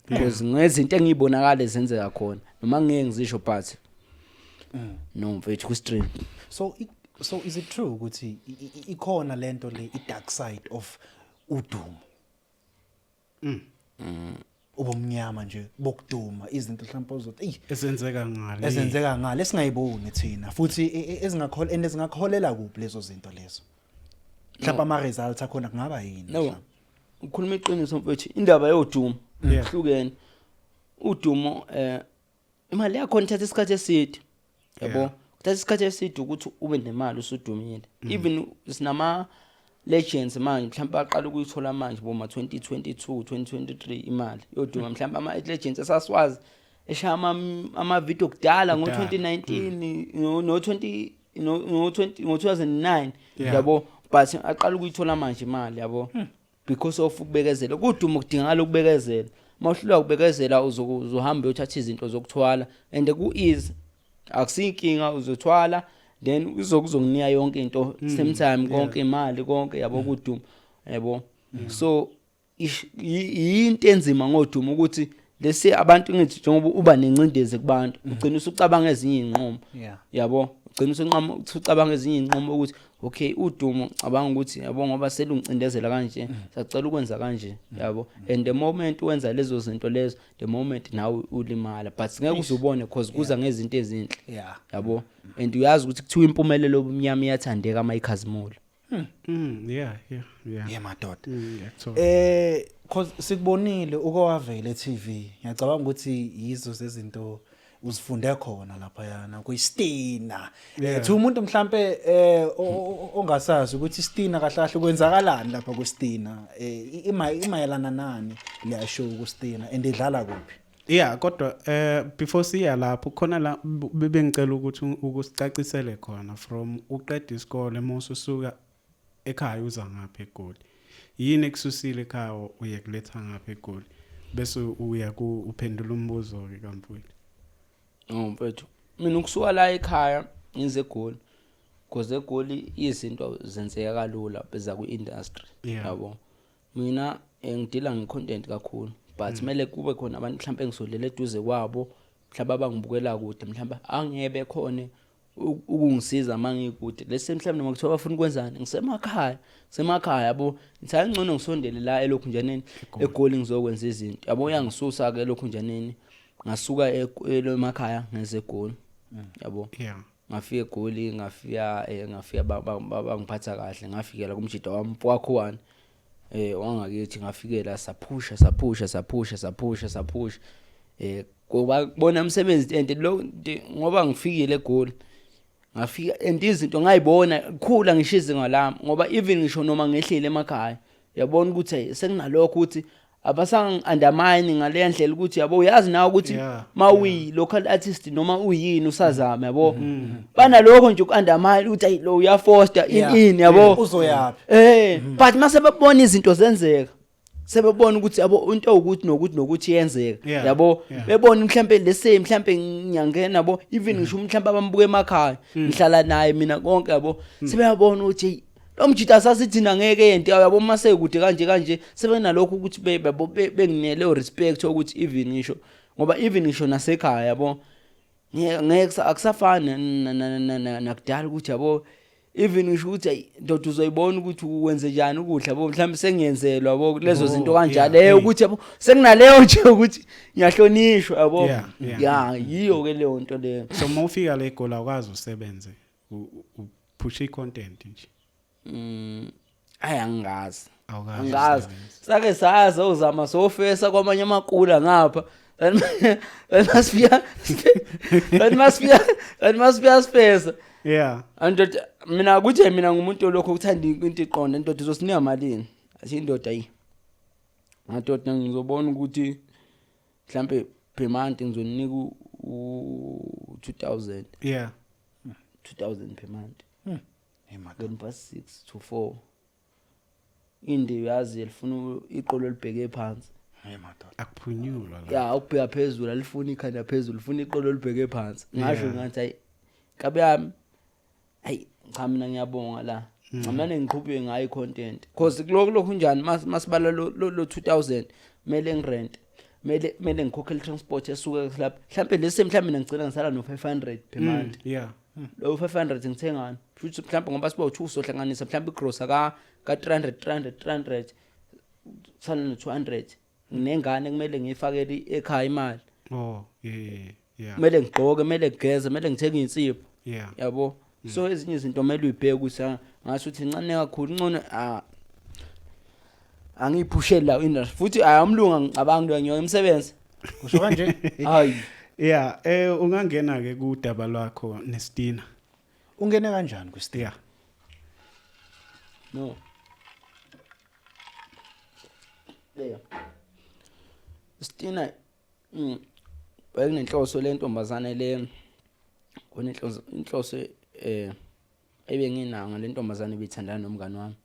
because ngezinto engiyibonakala zenzeka khona noma ngeke ngizisho but no mfethu ku strain. So is it true ukuthi ikhona lento le dark side of udumo? Ubumnyama nje bokuduma izinto mhlawumbe uzothi ezenzeka ngale esingayiboni thina futhi ezingakholela kuphi lezo zinto lezo mhlawumbe ama results akhona kungaba yini? No ukhuluma iqiniso mfethu indaba yodumo hlukene udumo imali yakho ithatha isikhathi eside yabo kuthatha isikhathi eside ukuthi ube nemali usudumile even sinama legends manje mhlawumbe baqala ukuyithola manje boma 2022 2023 imali yoduma mhlawumbe ama legends esaswazi eshaya ama video kudala ngo2019 ngo2009 yabo but aqala ukuyithola manje imali yabo because of ukubekezela kuduma kudingakala ukubekezela mawuhlula ukubekezela uzohamba uyothatha izinto zokuthwala and ku easy akusinkinga uzothwala then uzokuzonginika yonke into same time konke imali konke yabo kuduma yabo so into enzima ngoduma ukuthi lesi abantu ngithi njengoba uba nencindezi kubantu ugcina usucabanga ezinye inqomo yabo ugcina usucabanga ezinye inqomo ukuthi okay udumo cabanga ukuthi yabo ngoba selungcindezela kanje sacela ukwenza kanje yabo and the moment wenza lezo zinto lezo the moment nawe ulimala but ngeke uzubone because kuza ngezinto ezinhle yabo and uyazi ukuthi kuthiwa impumelelo obumnyama iyathandeka amayikhazimula yeah madoda cause sikubonile ukowavela TV ngiyacabanga ukuthi yizo zezinto uzifunde khona lapha yana kuyiStina thi umuntu mhlambe ongasazi ukuthi iStina kahlahle kwenzakalani lapha kuStina imayelana nani le show kuStina and idlala kuphi? Yeah kodwa before siya lapho khona la bebengicela ukuthi ukusicacisele khona from uqeda isikole mosusuka ekhaya uza ngapha eGoli yini ekususile ekhaya uye kuletha ngapha eGoli bese uya uphendula umbuzo ke kaMpuli? Mfethu mina ukusuka la ekhaya ngize eGoli because egoli izinto zenzeka kalula beza ku-industry Yeah. yabo mina ngidila nge-content kakhulu but kumele kube khona abantu mhlawumbe engisolele eduze kwabo mhlawumbe abangibukela kude mhlawumbe angebe khona ukungisiza mangikude lesi mhlawumbe noma kuthiwa bafuna ukwenzani ngisemakhaya yabo ngithi ngcono ngisondele la elokhunjaneni egoli ngizokwenza izinto yabo uyangisusa ke elokhunjaneni ngasuka emakhaya ngeze egoli yabo Yeah. ngafika egoli ngafika bangiphatha kahle ngafikela kumjida wami wakho wangakithi ngafikela saphusha ngoba kubona umsebenzi ente lo ngoba ngifikile egoli ngafika izinto ngayibona khula ngishize ngalami ngoba even ngisho noma ngehlile emakhaya yabona ukuthi sekunalokho ukuthi abasang-undermine ngale ndlela ukuthi yabo uyazi nawe ukuthi mawi local artist noma uyini usazama yabo banalokho nje uku-undermine ukuthi lo uyafoster in yabo uzoyapi but mase babona izinto zenzeka sebebona ukuthi yabo into ukuthi nokuthi yenzeka yabo bebona mhlambe lese mhlambe ngiyangena yabo even ngisho mhlambe abambuke emakhaya ngihlala naye mina konke yabo sebeyabona ukuthi lo mjida sasithina ngeke yento yabo mase kude kanje sebenalokho ukuthi benginele respect ukuthi even ngisho ngoba even ngisho nasekhaya yabo ngeke akusafani nakudala ukuthi yabo even ngisho ukuthi ndoda uzoyibona ukuthi wenze njani ukudla yabo mhlawumbe sengiyenzelwa yabo lezo zinto kanjalo ukuthi yabo sekunaleyo nje ukuthi ngiyahlonishwa yabo yiyo ke leyo nto leyo so mawufika la eGoli akwazi usebenze uphusha icontent nje angazi awukazi sake saza uzama sofesa kwamanye amakula ngapha that must be space and mina kuthi mina ngumuntu lokho ukuthanda into iqonda indoda izosinika malini athi indoda yi ngadoda ngizobona ukuthi mhlambe per month ngizonika u2000 2000 per month then past 6 to 4 inde yazi elifuna iqolo libheke phansi akuphunyulwa la ya ubheka phezulu alifuna ikhanda phezulu lifuna iqolo libheke phansi ngasho ngathi hayi kabe yami hayi cha mina ngiyabonga la ngamane ngiqhubeke ngayo content because lokho njani masibala lo 2000 mele ngirent mele ngikhokhele transport esuka lapha mhlambe lesi mhlambe mina ngicela ngisala no 500 per month lo 500 ngithengani futhi mhlambe ngoba siba u2 sohlanganisa mhlambe igrocer ka 300 sana no 200 nginengane kumele ngifakele ekhaya imali kumele ngigqoke kumele ngigeze kumele ngithenge insipho yabo so ezinye izinto kumele uyibheke ukuthi ngathi uthi incane kakhulu ngcono angiphushela la industry futhi ayamlunga ngicabanga ngiyo umsebenzi kusho kanje hayi ungangena ke kudaba lwakho neStina ungene kanjani kuStina no leyo Stina bayenenhloso lentombazane le inhloso ebenginayo lentombazane ebithandana nomngane wami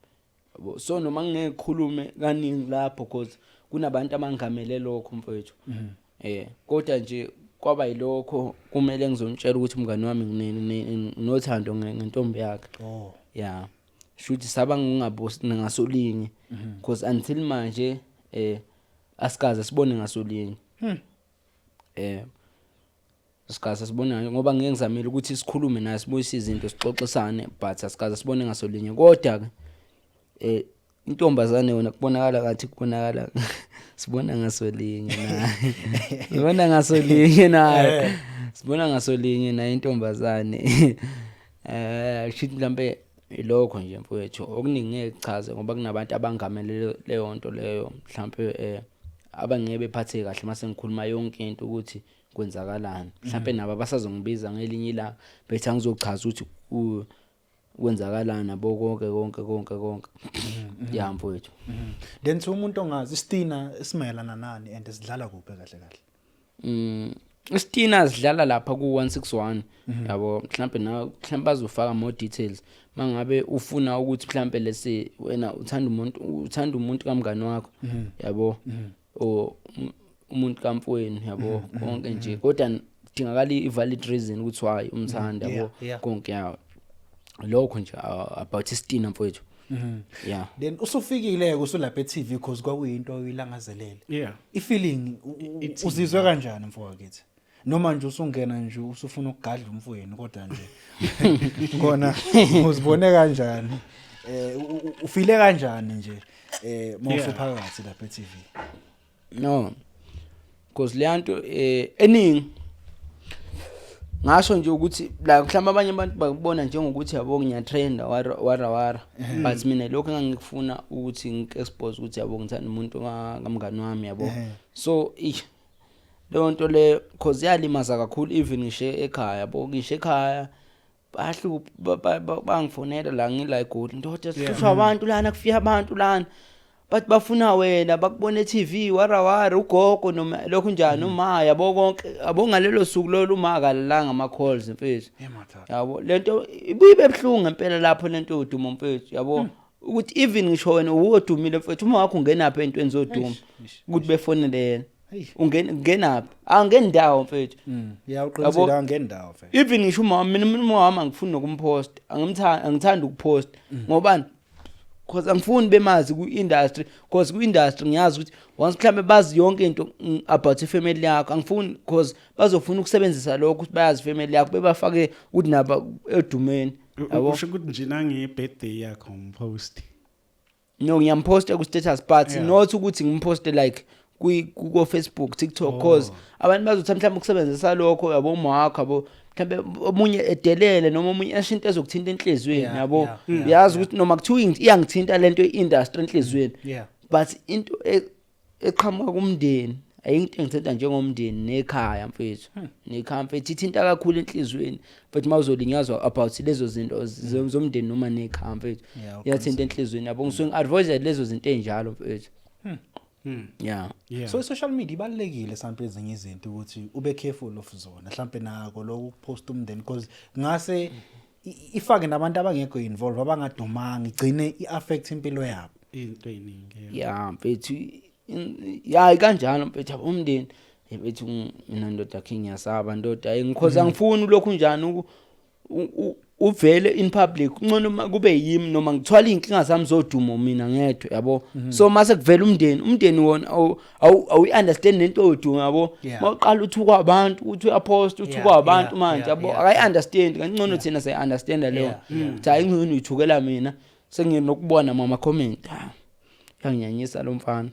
yabo so noma ngeke khulume kaningi lapho because kunabantu abangamele lokho mfowethu kodwa nje kwaba yilokho kumele ngizontshela ukuthi umngane wami nginothando ngentombi yakhe shuthi saba ngingabosi ngasolinye because until manje asikaze sibone ngasolinye asikaze sibone ngoba ngeke ngizamile ukuthi sikhulume naye sibuyise izinto sixoxisane but asikaze sibone ngasolinye kodwa ke intombazane yona kubonakala ngathi kubonakala sibona ngasolinye naye sibona ngasolinye naye sibona ngasolinye naye intombazane shithi mhlambe ilokho nje mfowethu okuningi ngeke chaze ngoba kunabantu abangamele leyo nto leyo mhlambe abangeke bephathe kahle mase ngikhuluma yonke into ukuthi kwenzakalani mhlambe nabo basazongibiza ngelinye la bethu ngizochaza ukuthi kwenzakalana nabo konke ya mfowethu then umuntu ongazi iStina isimayelana nani and sidlala kuphi kahle iStina sidlala lapha ku161 yabo mhlambe bazofaka more details mangabe ufuna ukuthi mhlambe lesi wena uthanda umuntu kamngane wakho yabo o umuntu kamfweni yabo konke nje kodwa dingakala ivalid reason ukuthi why umthanda yabo konke yawo lokho nje about istina mfowethu yeah then usufikile usulapha eTV because kwakuyinto oyilangazelele Yeah. ifeeling uzizwe kanjani mfowethu noma nje usungena nje usufuna ukugadla umfowenu kodwa nje ngona uzibone kanjani ufile kanjani nje mawusuphakathi lapha eTV no because leyanto eningi ngasho nje ukuthi la mhlawumbe abanye abantu bakubona njengokuthi yabo ngiyatrenda wara but mina lokho engangikufuna ukuthi ngike-expose ukuthi yabo ngithanda umuntu kamngani wami yabo so leyo nto le cause yalimaza kakhulu even ngishe ekhaya yabo ngishe ekhaya bangifonela la ngila eGoli ndoda sihlushwa abantu lana kufika abantu lana but bafuna wena bakubona eTV wara ugogo noma lokho njani uma yabo konke abo ngalelo suku lo umaka lalanga ama calls mfethu yabo lento ibuye ebhlungu ngempela lapho lento uduma mfethu yabo ukuthi even ngisho wena uwodumile mfethu uma wakho ungenaphi entweni zoduma ukuthi befonele yena ungenaphi angendawo mfethu yawuqinisela angendawo mfethu even ngisho mina wami angifuni nokumpost angithanda ukupost ngobani because angifuni bemazi ku-industry because ku-industry ngiyazi ukuthi once mhlambe bazi yonke into about ifamily yakho angifuni because bazofuna ukusebenzisa lokho ukuthi bayazi ifamily yakho bebafake ukuthi naba edumeni yabo usho ukuthi nje nange-birthday yakho umpost no ngiyamposta ku-status but not ukuthi ngimposte like ku-Facebook TikTok cause abantu bazothi mhlawumbe ukusebenzisa lokho yabo umakho yabo mhlawumbe omunye edelele noma omunye ashinto ezokuthinta enhlizweni yabo uyazi ukuthi noma kuthiwa iyangithinta lento i-industry enhlizweni but into eqhamuka kumndeni ayinto engithetha njengomndeni nekhaya mfethu nekhaya mfethu ithinta kakhulu enhlizweni but mawuzolinyazwa about lezo zinto zomndeni noma nekhaya mfethu iyathinta enhlizweni yabo ngisuke ngi-avoid lezo zinto enjalo mfethu yeah so social media ibalekile sample ezinye izinto ukuthi ube careful of zona mhlambe nako lokupost umndeni because ngase ifake nabantu abangekho involved abangadumanga igcine iaffect impilo yabo into eningi yeah mfethu ya kanjalo mfethu umndeni mfethu mina ndoda king yasaba ndoda ngikhoza ngifuna lokhu njani uvele in public ngcono kube yimi noma ngithwala inkinga zami zoduma mina ngedwa yabo so mase kuvela umndeni wona awu understand lento oduma yabo mawuqala uthi kwabantu uthi uyapost uthi kwabantu manje yabo akayi understand kancane thina say understand leyo cha ingcono uyithukela mina senginokubona mama comment yanginyanyisa lo mfana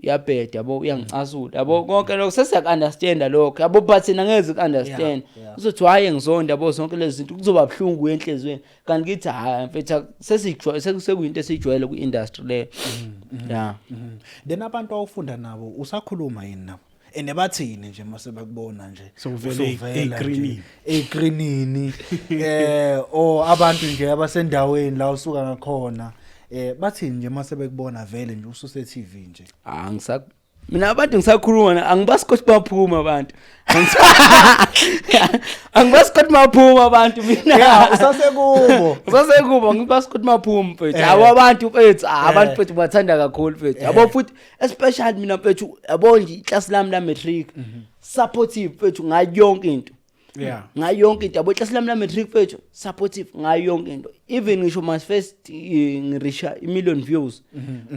uyabheda yabo uyangicasula yabo konke lokho sesiyakunderstand lokho yabo but thina ngeze ukunderstand uzothi hayi ngizonda yabo zonke lezi zinto kuzoba bhlungu enhlizweni kanti kithi hayi mfethu sesekuyinto esijwayele ku-industry le yeah then abantu awufunda nabo usakhuluma yini nabo enebathini nje mase bakubona nje sovele egreenini abantu nje abasendaweni la usuka ngakhona bathini nje mase bekubona vele nje ususe TV nje mina abantu ngisakhuluma angibasikothi baphuma abantu angibasikothi baphuma abantu mina usasekubo ngibasikothi baphuma mfethu abo abantu mfethu abantu mfethu bathanda kakhulu mfethu yabo futhi especially mina mfethu yabo nje iclass lami la matric supportive mfethu ngayo yonke into ngayo yonke into yabo iclass lami la matric mfethu supportive ngayo yonke into even ngisho my first ngirisha 1 million views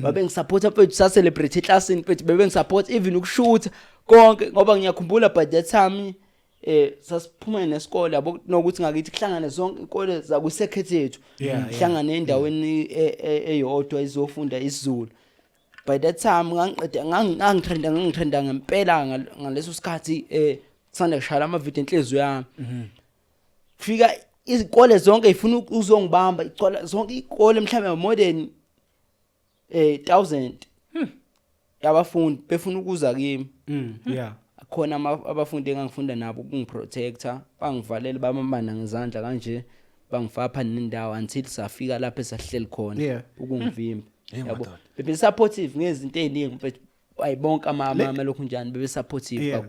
babe ngisupport mfethu sa celebrate eclassini mfethu bebe ngisupport even ukushoot konke ngoba ngiyakhumbula by that time sasiphuma nesikole yabo nokuthi ngakithi kuhlangane zonke inkole za ku secretary yethu kuhlangane endaweni eyodwa izofunda isiZulu by that time ngangitrenda ngempela ngaleso sikhathi kusanda kushaya ama video enhliziyo yami fika izikole zonke ifuna uzongibamba icala zonke ikole mhlawumbe more than 1000 yabafundi befuna ukuza kimi khona abafundi engangifunda nabo ukungiprotector bangivalele bamambana ngezandla kanje bangifapha nendawo until safika lapho esahleli khona ukungivimba yabo bebe supportive ngezinto eziningi mfethu ayibonke amama lokhu njani bebe supportive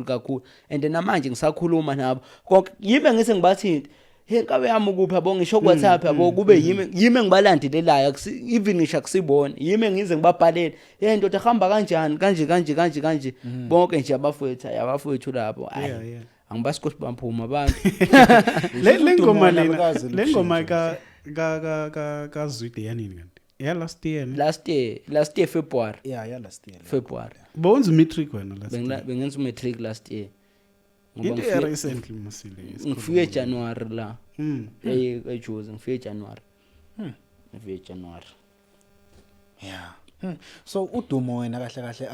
kakhulu and namanje ngisakhuluma nabo konke yime ngise ngibathinta nkabe yami ukuphi yabo ngisho WhatsApp yabo kube yime ngibalandelelayo even ngisho akusibona yime ngize ngibabhalele ndoda hamba kanjani kanje bonke nje abafowethu lapho angibasikhosi baphuma abantu Lengoma lena, Alukaze lengoma lukushintsha. ka Zwide yanini kanti? Ya last year. ne? last year February Yeah, last year. February Bonza matric wena last year. bengenza matric last year ngoba Into ya ngifike- recently masile. ngifike January la Mm. eJozi ngifike January ngifike January Yeah. So udumo wena kahle kahle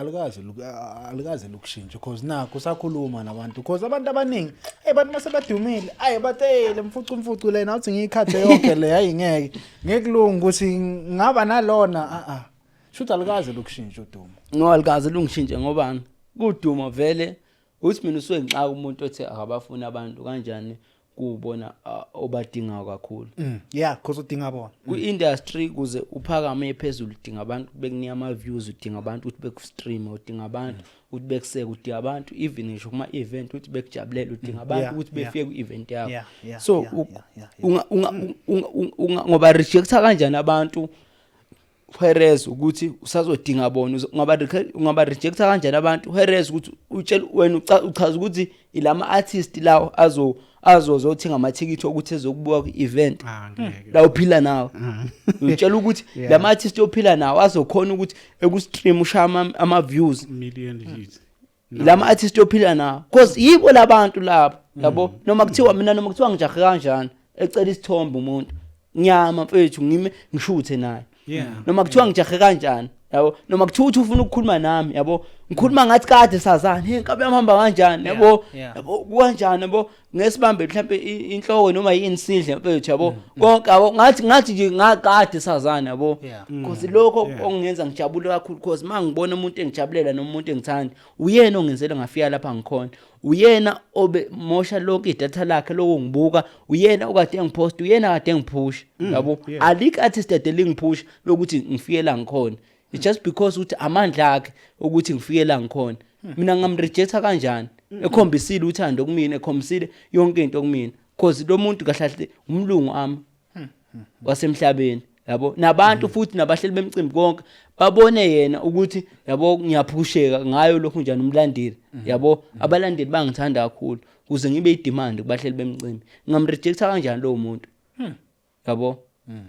alukaze lukushintsha because nakho usakhuluma nabantu because abantu abaningi bantu mase badumile bathi le mfucu lena uthi ngiyikhathe yonke le ayingeke ngekulungu ukuthi ngaba nalona shothi alukaze lukushintsha udumo. no alikaze lungishintshe ngobani kuduma vele uthi mina usengixaka umuntu othi akabafuna abantu kanjani kubona obadinga kakhulu Yeah, because udinga bona. ku-industry kuze uphakame phezulu udinga abantu bekunika ama-views udinga abantu ukuthi bekustream udinga abantu ukuthi bekuseke udinga abantu even ngisho kuma-event ukuthi bekujabulela udinga abantu Yeah, ukuthi yeah. befike ku-event yakho Yeah, so yeah. ngoba rejecta kanjani abantu whereas ukuthi usazodinga bona ungaba rejecta kanjani abantu whereas ukuthi utshela wena uchaza ukuthi ilama artist lawo azozothenga amathikithi ukuthi ezokubuka ku-event Ngeke. la uphila nawo utshela ukuthi lama artist ophila nawo azokhona ukuthi ekustream ushaya ama-views Million hits. lama artist ophila nawo because yibo labantu lapho yabo noma kuthiwa ngijahe kanjani ecela isithombe umuntu nyama mfethu ngime ngishuthe naye Yeah. noma kuthiwa ngijahe kanjani yabo noma kuthiwa uthi ufuna ukukhuluma nami yabo ngikhuluma ngathi kade sazana inkabe yamhamba kanjani yabo yabo kanjani yabo ngesibambe mhlambe inhloko noma yinsidle mfethu yabo konke yabo ngathi nje ngakade sazana yabo because lokho ongenza ngijabule kakhulu because mangibona umuntu engijabulela noma umuntu engithanda uyena ongenzela ngafika lapha ngikhona uyena obe mosha lonke idatha lakhe lokungibuka uyena okade engipost uyena kade engipush yabo alikho artist ade lingipush lokuthi ngifike la ngikhona it's just because uthi amandla akhe ukuthi ngifike la ngikhona mina ngamrejecta kanjani ekhombisile uthando kumina ekhombisile yonke into kumina because lo muntu kahlahle umlungu wasemhlabeni yabo nabantu futhi nabahleli bemcimbi konke babone yena ukuthi yabo ngiyaphusheka ngayo lokho njani umlandeli yabo abalandeli bangithanda kakhulu kuze ngibe idemand kubahleli bemcimbi ngamrejecta kanjani lo muntu yabo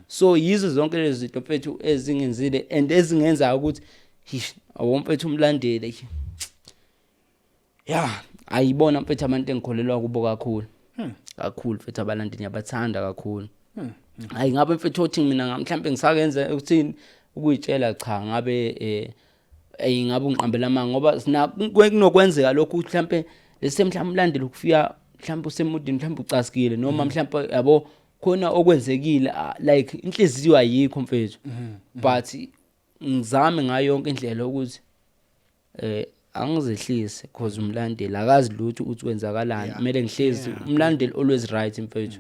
so yizo zonke lezi zinto mfethu ezingenzile and ezingenza ukuthi awomfethu umlandeli ayibona mfethu abantu engikholelwa kubo kakhulu mfethu abalandeli ngiyabathanda kakhulu hayi ngabe mfethu othi mina mhlambe ngisakenza ukuthini ukuyitshela cha ngabe ngabe ungiqambela amanga ngoba kunokwenzeka lokhu mhlambe lesemhlambe umlandeli ukufika mhlambe usemudini mhlambe ucasikile noma mhlambe yabo khona okwenzekile like inhliziyo ayikho mfethu but ngizame ngayo yonke indlela ukuthi angizehlise because umlandeli akazi lutho ukuthi wenzakalani kumele ngihlezi umlandeli always right mfethu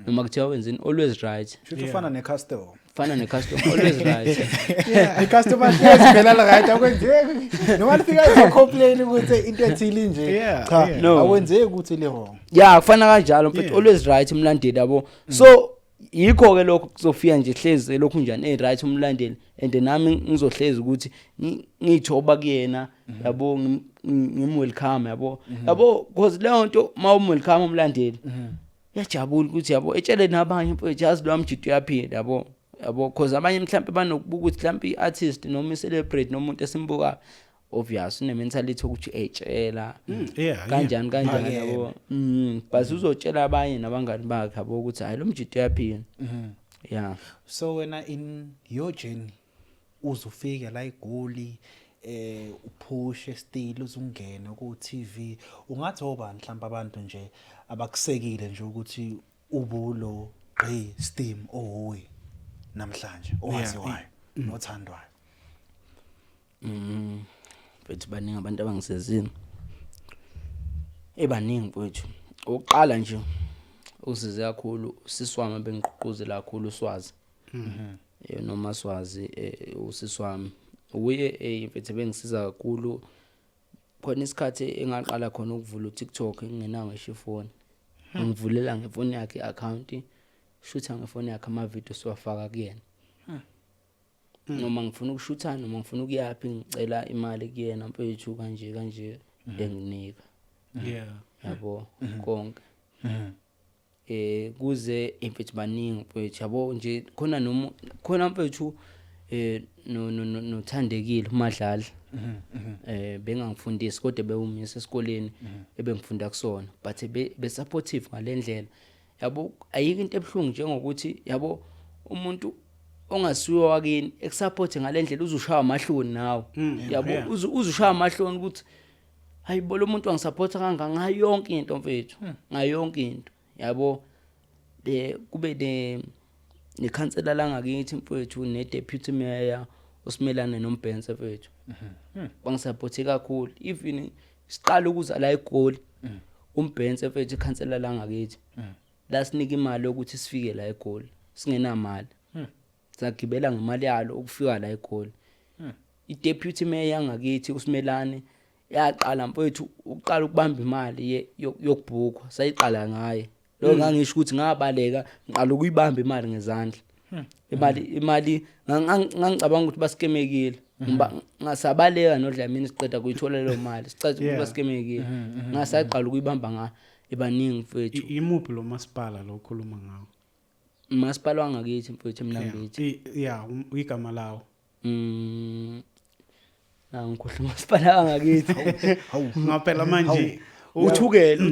noma kuthiwa wenzini always right Shothi ufana necustomer. fana necustomer always right Icustomer siyazibhelela right akwenzeki. Noma lifika complain ukuthi into ethile nje. Cha, awenzeki ukuthi le wrong. kufana kanjalo mfethu always right umlandeli yabo so yikho ke lokho kuzofika nje hlezi lokhu njani right umlandeli and nami ngizohlezi ukuthi ngithoba kuyena yabo ngimwelcome yabo because leyo nto mawumwelcome umlandeli yajabula ukuthi yabo etshele nabanye mfethu yazi lo mjido yaphila yabo because abanye mhlambe banokubuka ukuthi mhlambe iartist noma icelebrate noma umuntu esimbuka obvious une mentality ukuthi etshela kanjani yabo but uzotshela abanye nabangani bakhe yabo ukuthi hayi lo mjido yaphila So wena in your journey uzufika la eGoli upush still uzungena ku TV ungathi obani mhlawumbe abantu nje abakusekile nje ukuthi ubulo steam ohoyi namhlanje owaziwayo nothandwayo bethu baningi abantu abangisezini baningi mfowethu oqala nje usize kakhulu siswami bengiqhuquzela kakhulu uswazi noma swazi usiswami uye mfethu bengisiza kakhulu khona isikhathi engaqala khona ukuvula uTikTok ngingenawo ngisho ifoni ngivulela ngefoni yakhe iaccount shutha ngefoni yakhe ama video siwafaka kuyena noma ngifuna ukushutha noma ngifuna ukuyapi ngicela imali kuyena mfethu kanje enginika yabo konke kuze mfethu baningi mfethu yabo nje khona mfethu nothandekile uMadlala bengangifundisi kodwa bewumisa esikoleni ebengifunda kusona but be supportive ngalendlela yabo ayike into ebhlungu njengokuthi yabo umuntu ongasiwe wakini ekusupport ngalendlela uzushaya amahloni nawe yabo uzushaya amahloni ukuthi hayibo lo muntu wangisupporta kanga ngayo yonke into mfethu ngayo yonke into yabo kube nekhansela la ngakithi mfethu ne deputy mayor usimelane noMbhense mfethu bangisupporte kakhulu even siqala ukuza la eGoli uMbhense mfethu ikhansela la ngakithi lasinika imali ukuthi sifike la eGoli singenamali sagibela ngemali yalo ukufika la eGoli ideputy mayor ngakithi usimelane yaqala mfethu uqala ukubamba imali yokubhukwa sayiqala ngaye lo ngangisho ukuthi ngabaleka ngiqala ukuyibamba imali ngezandla imali ngangicabanga ukuthi baskemekile ngasabaleka noDlamini siqeda kuyithola leyo mali sicela ukuthi baskemekile ngasaqala ukuyibamba nga ebaningi mfethu imuphi lo masipala lo khuluma ngawo masipala wangakithi mfethu eMlambithi igama lawo ngikhohle masipala wangakithi hawu ngaphela manje uthukela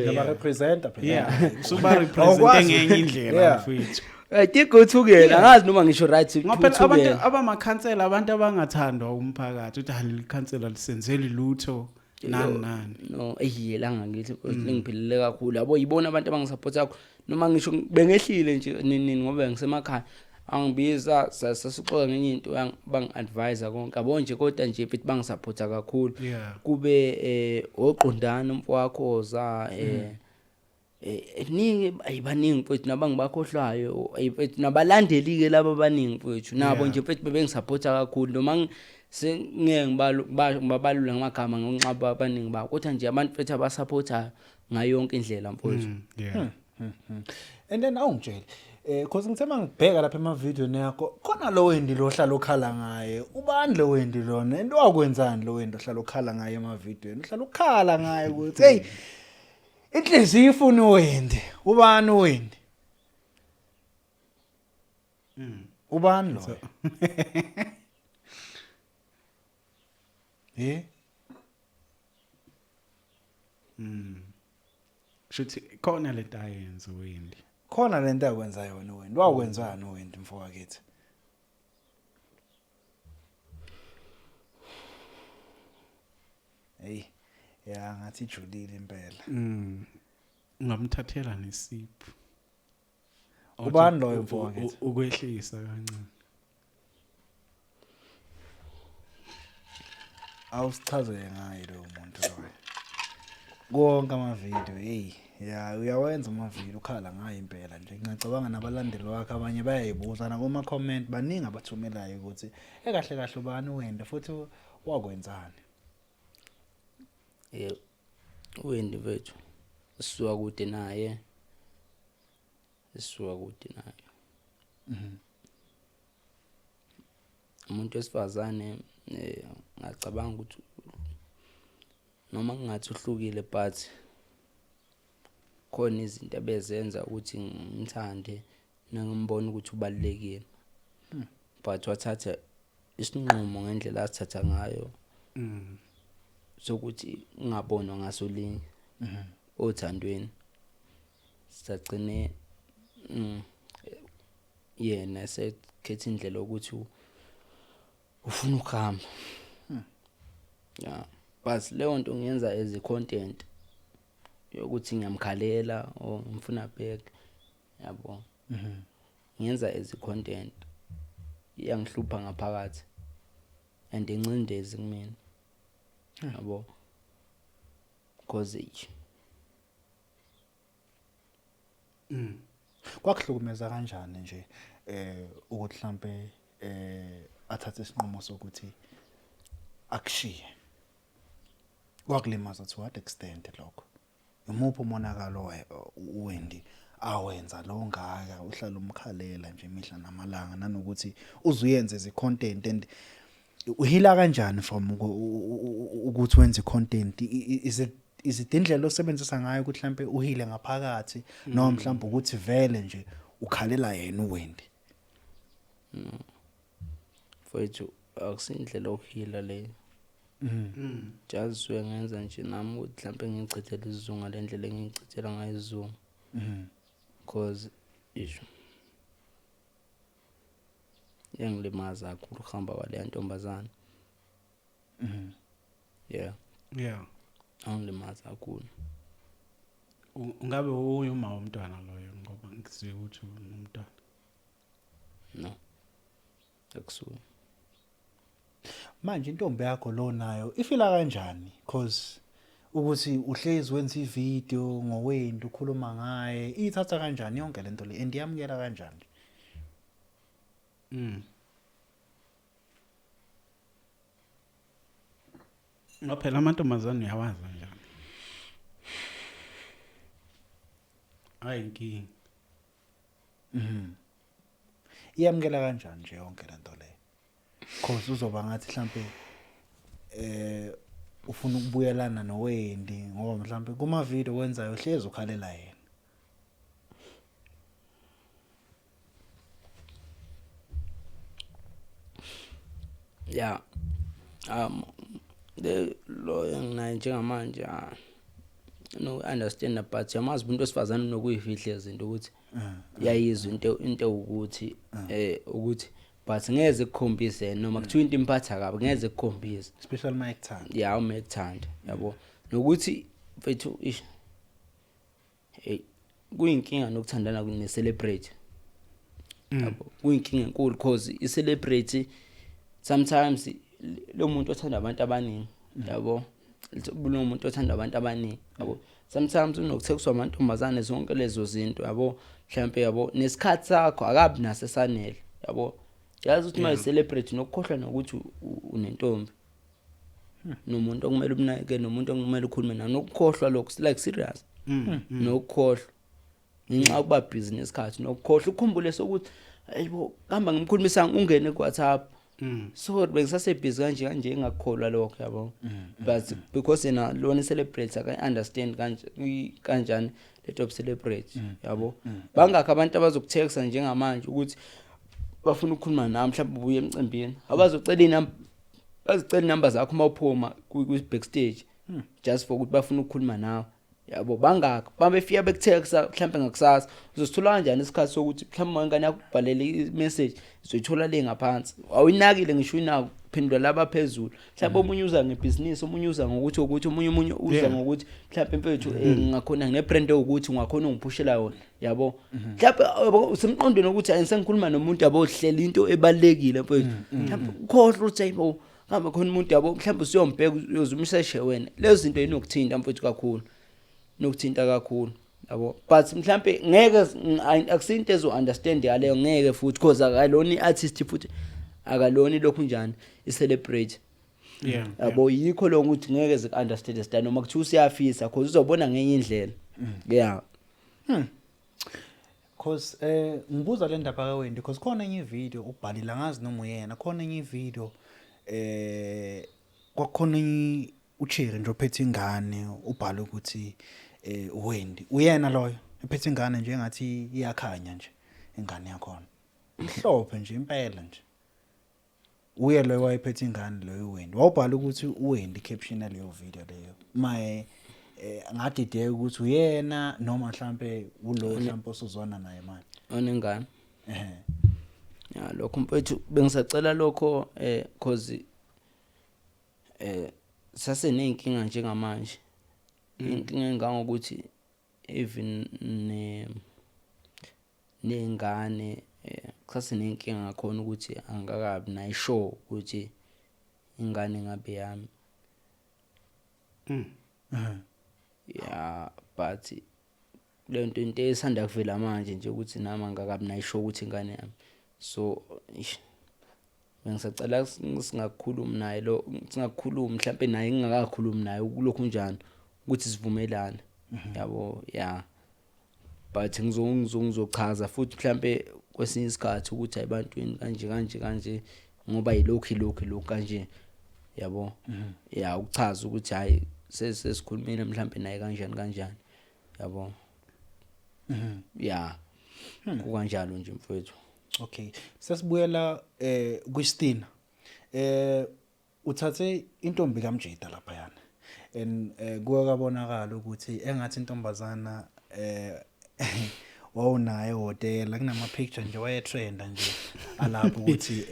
yaba representer phela suba represent ngenye indlela mfethu ayike uthukela angazi noma ngisho right ngaphela abantu abamakhansela abantu abangathandwa umphakathi uthi halili khansela lisenzeli lutho nani no eyilanga ngithi ngiphilile kakhulu yabo yibona abantu abangisupporta noma ngisho bengehlile nje nini ngoba ngisemakhaya angibiza sasixoxa ngenye into bangi-advise konke yabo nje kodwa nje futhi bangisupporta kakhulu kube oqondana umfowakho za ningi ayibaningi mfethu nabangibakhohlayo mfethu nabalandeli ke laba abaningi mfethu nabo nje mfethu bebengisupporta kakhulu noma sengeke ngibalule ngamagama ngonqaba abaningi ba kodwa nje abantu mfethu abasupporta ngayo yonke indlela mfethu and then awungitshela cause ngithema ngibheka lapha emavideo yakho khona lo wendi lo hlala okhala ngaye ubani lo wendi lona into wakwenzani lo wendi ohlala okhala ngaye emavideo uhlala ukhala ngaye ukuthi hey inhliziyo ifuna uwende ubani uwendi ubani lo shuthi khona le tayenza wendi khona lento yakwenza yona uwendi wakwenzani uwendi mfowethu hey ngathi ijulile impela ngamthathela nesipho ubani loyo mfowethu ukwehlisa kancane awusichazele ngaye lo muntu loyo konke amavideo hey uyawenza amavideo ukhala ngaye impela nje ngicabanga nabalandeli wakhe abanye bayayibuza na kuma comment baningi abathumelayo ukuthi ekahle kahle ubani uwende futhi wakwenzani uwendi vethu sisuka kude naye umuntu wesifazane ngacabanga ukuthi noma ngingathi uhlukile but khona izinto abezenza ukuthi ngimthande nangimbona ukuthi ubalekile but wathatha isinqumo ngendlela asithatha ngayo sokuthi ungabonwa ngasolinye othandweni sagcine yena sekhetha indlela ukuthi ufuna ukuhamba but leyo nto ngiyenza as content yokuthi ngiyamkhalela or ngifuna back yabo ngiyenza as content iyangihlupha ngaphakathi and incindezi kumina yabo cause kwakuhlukumeza kanjani nje ukuthi mhlambe athathe isinqumo sokuthi akushiye kwakulimaza to what extent lokho umuphi umonakalo uwendi awenza lo ngaka uhlala umkhalela nje imihla namalanga nanokuthi uzuyenze ze content and uhila kanjani from ukuthi wenze content is izidindlela osebenzisa ngayo ukuthi mhlambe uhile ngaphakathi noma mhlambe ukuthi vele nje ukhalela yena uWendy. Mfowethu akusindlela okuhila le. Just wengenza nje nami ukuthi mhlambe ngichithele isizungu ngalendlela engichithela ngayo isizungu. Because isho yangilimaza kakhulu ukuhamba kwale ntombazana. Yeah. Angilimaza kakhulu. Ungabe uyuma womntwana loyo ngoba ngizwe ukuthi unomntwana? No. Akusuka. Manje intombi yakho lo nayo ifila kanjani because ukuthi uhlezi wenza ivideo ngoWendy ukhuluma ngaye ithatha kanjani yonke lento le andiyamukela kanjani? Ngaphela amantombazane uyawazi kanjani? Ayinkingi. Iyamukela kanjani nje yonke lento le? Because uzoba ngathi mhlambe ufuna ukubuyelana noWendy ngoba mhlambe kuma video wenzayo hlezi ukhalela yena. Yeah. Lo enginayo njengamanje no understand but yamazi umuntu osifazana nokuyifihla izinto ukuthi yayizwa into ukuthi ukuthi but ngeze ukukhombise noma kuthiwa into imphatha kabi ngeze ukukhombisa Special mic time. yeah umekuthanda yabo nokuthi mfethu ish kuyinkinga nokuthandana kune celebrate yabo kuyinkinga enkulu because I celebrate sometimes lo muntu othanda abantu abaningi yabo lo muntu othanda abantu abaningi yabo sometimes unokuthekiswa amantombazane zonke lezo zinto yabo mhlambe yabo nesikhathi sakho akabi naso esanele yabo yazi ukuthi maye celebrate nokukhohlwa nokuthi unentombi nomuntu okumele ubunake nomuntu okumele ukhulume naye nokukhohlwa lokho like serious nokukhohlwa ngenxa yokuba busy nesikhathi nokukhohlwa ukukhumbule sokuthi ayibo hamba ngimkhulumisa ungene ku WhatsApp so bengisase busy kanje engakholwa lokho yabo but because yena lona celebrate aka understand kanjani le top celebrate yabo bangakho abantu abazokutheksa njengamanje ukuthi bafuna ukukhuluma nami mhlawumbe ubuye emcimbini abazocela inamba bazicela inamba zakho mawuphuma ku backstage just for ukuthi bafuna ukukhuluma nawe yabo bangakho babefika bekutheksa mhlawumbe ngakusasa uzosithola kanjani isikhathi sokuthi mhlawumbe mangane yakubhalele imessage izoyithola le ngaphansi awuyinakile ngisho inako kuphendula laba phezulu mhlawumbe omunye uza ngebusiness omunye uza ngokuthi omunye uza ngokuthi mhlawumbe mfethu ngakhona ngebrand ukuthi ungakhona ungiphushela yona yabo mhlawumbe usemqondweni ukuthi ayisengikhuluma nomuntu yabo hlela into ebalekile mfethu mhlawumbe ukhohlwa ukuthi ayibo hamba khona umuntu yabo mhlawumbe usiyombheka uyozumsheshe wena lezo zinto yinokuthinta mfethu kakhulu nokuthinta kakhulu yabo but mhlawumbe ngeke akusinto ezo understand yaleyo ngeke futhi because akaloni artist futhi akaloni lokhu njani I celebrate yabo yikho lo ukuthi ngeke ze understand stand noma kuthi usiyafisa because uzobona ngenye indlela yeah because ngibuza le ndaba kaWendy because khona enye video ubhalila ngazi noma uyena khona enye video kwakhona enye uCherry nje ophethe ingane ubhala ukuthi uWendy uyena loyo ephethe ingane nje ngathi iyakhanya nje ingane yakhona mhlophe nje impela nje uye lo wayephethe ingane lo uWendy wawubhala ukuthi uWendy caption leyo video leyo maye ngadideke ukuthi uyena noma mhlambe ulo mhlambe osuzona naye manje onengane ya lokho mfethu bengisacela lokho cause sase nenkinga njengamanje inkinga engangokuthi even nengane sase nenkinga ngakhona ukuthi angakabi nayi show ukuthi ingane ngabe yami yeah but le nto into esanda kuvela manje nje ukuthi nami angakabi nayi show ukuthi ingane yami so bengisacela singakhuluma naye lo singakhuluma mhlawumbe naye ngingakakhuluma naye kulokhu njani ukuthi sivumelane yabo yeah but ngizochaza futhi mhlawumbe kwesinye isikhathi ukuthi ayibantwini kanje ngoba yilokhu kanje yabo yeah ukuchaza ukuthi hayi sesikhulumile mhlambe naye kanjani yabo yeah kukanjalo nje mfowethu. Okay, sesibuyela kuStina. Uthathe intombi kaMjida lapha yana. And kuya kabonakala ukuthi engathi intombazana wawunaye hotel kunama picture nje wayetrenda nje alapho ukuthi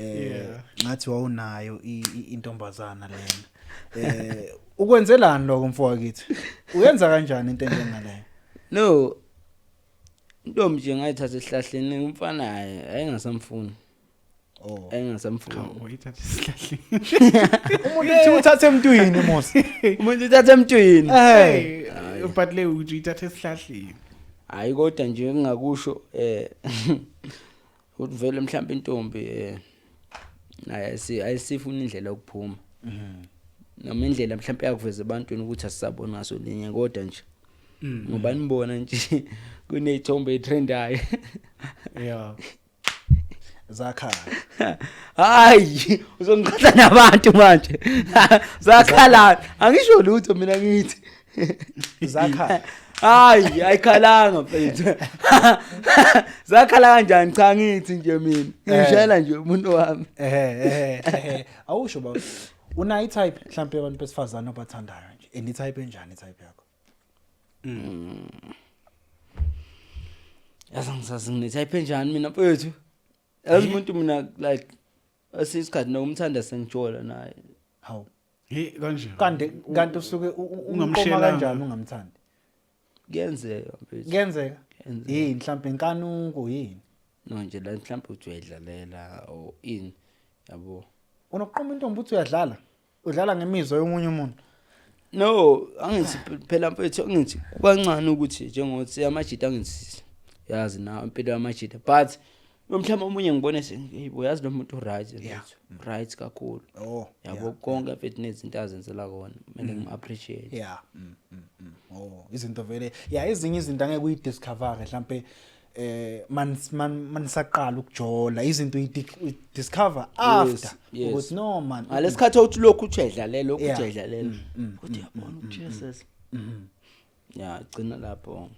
ngathi wawunayo intombazana lena. Ukwenzelani lokho mfowethu? Uyenza kanjani into enjengaleyo? No, intombi nje ngayithatha esihlahleni umfana ayingasamfuni. Oh, ayingasamfuni. Uyithatha isihlahli. umuntu uthathe emntwini mos. Umuntu uthatha emntwini. Hey, but le uthi uyithatha esihlahli. Hayi kodwa nje ngingakusho ukuthi vele mhlawumbe intombi naye ayisifuna indlela yokuphuma. Noma indlela mhlawumbe yakuveza abantwini ukuthi asisabona ngaso linye kodwa nje ngoba nibona nje kunezithombe etrendayo. Yeah. Zakhaya. Hayi uzongiqhatha nabantu manje. Zakhala angisho lutho mina ngithi. Zakhaya. Hayi ayikhalanga mfethu. Zakhala kanjani cha ngithi nje mina. Ngishela nje umuntu wami. Awusho ba una type mhlawumbe abantu besifazana obathandayo nje. Any type enjani type yakho? Yasangisazi nginetype enjani mina mfethu. Yazi umuntu mina like asisikhathi nokumthanda sengijola naye. Hawu. Hey kanje. Kanti usuke ungamshela kanjani ungamthandi? Kuyenzeka mfethu. Kuyenzeka. Yini mhlawumbe inkanuko yini? No nje la mhlawumbe uthi uyadlalela or in yabo. Unoqhuma intombi uthi uyadlala? Udlala ngemizwa yomunye umuntu? No, angithi phela mfethu angithi kukancane ukuthi njengothi amajita angithi yazi na impilo yamajita but mhlawumbe umunye ngibone hey yazi lo muntu right mfethu right kakhulu. Oh, yabo konke mfethu nezinto azenzela kona kumele ngim-appreciate. Yeah. Oh, izinto vele. Yeah, ezinye izinto angeke uyidiscover mhlawumbe manisaqala ukujola izinto uyidiscover after ukuthi no man ngalesikhathi uthi lokhu ujedlalela lokhu ujedlalela uthi yabona ukuthi Jesus yeah gcina lapho.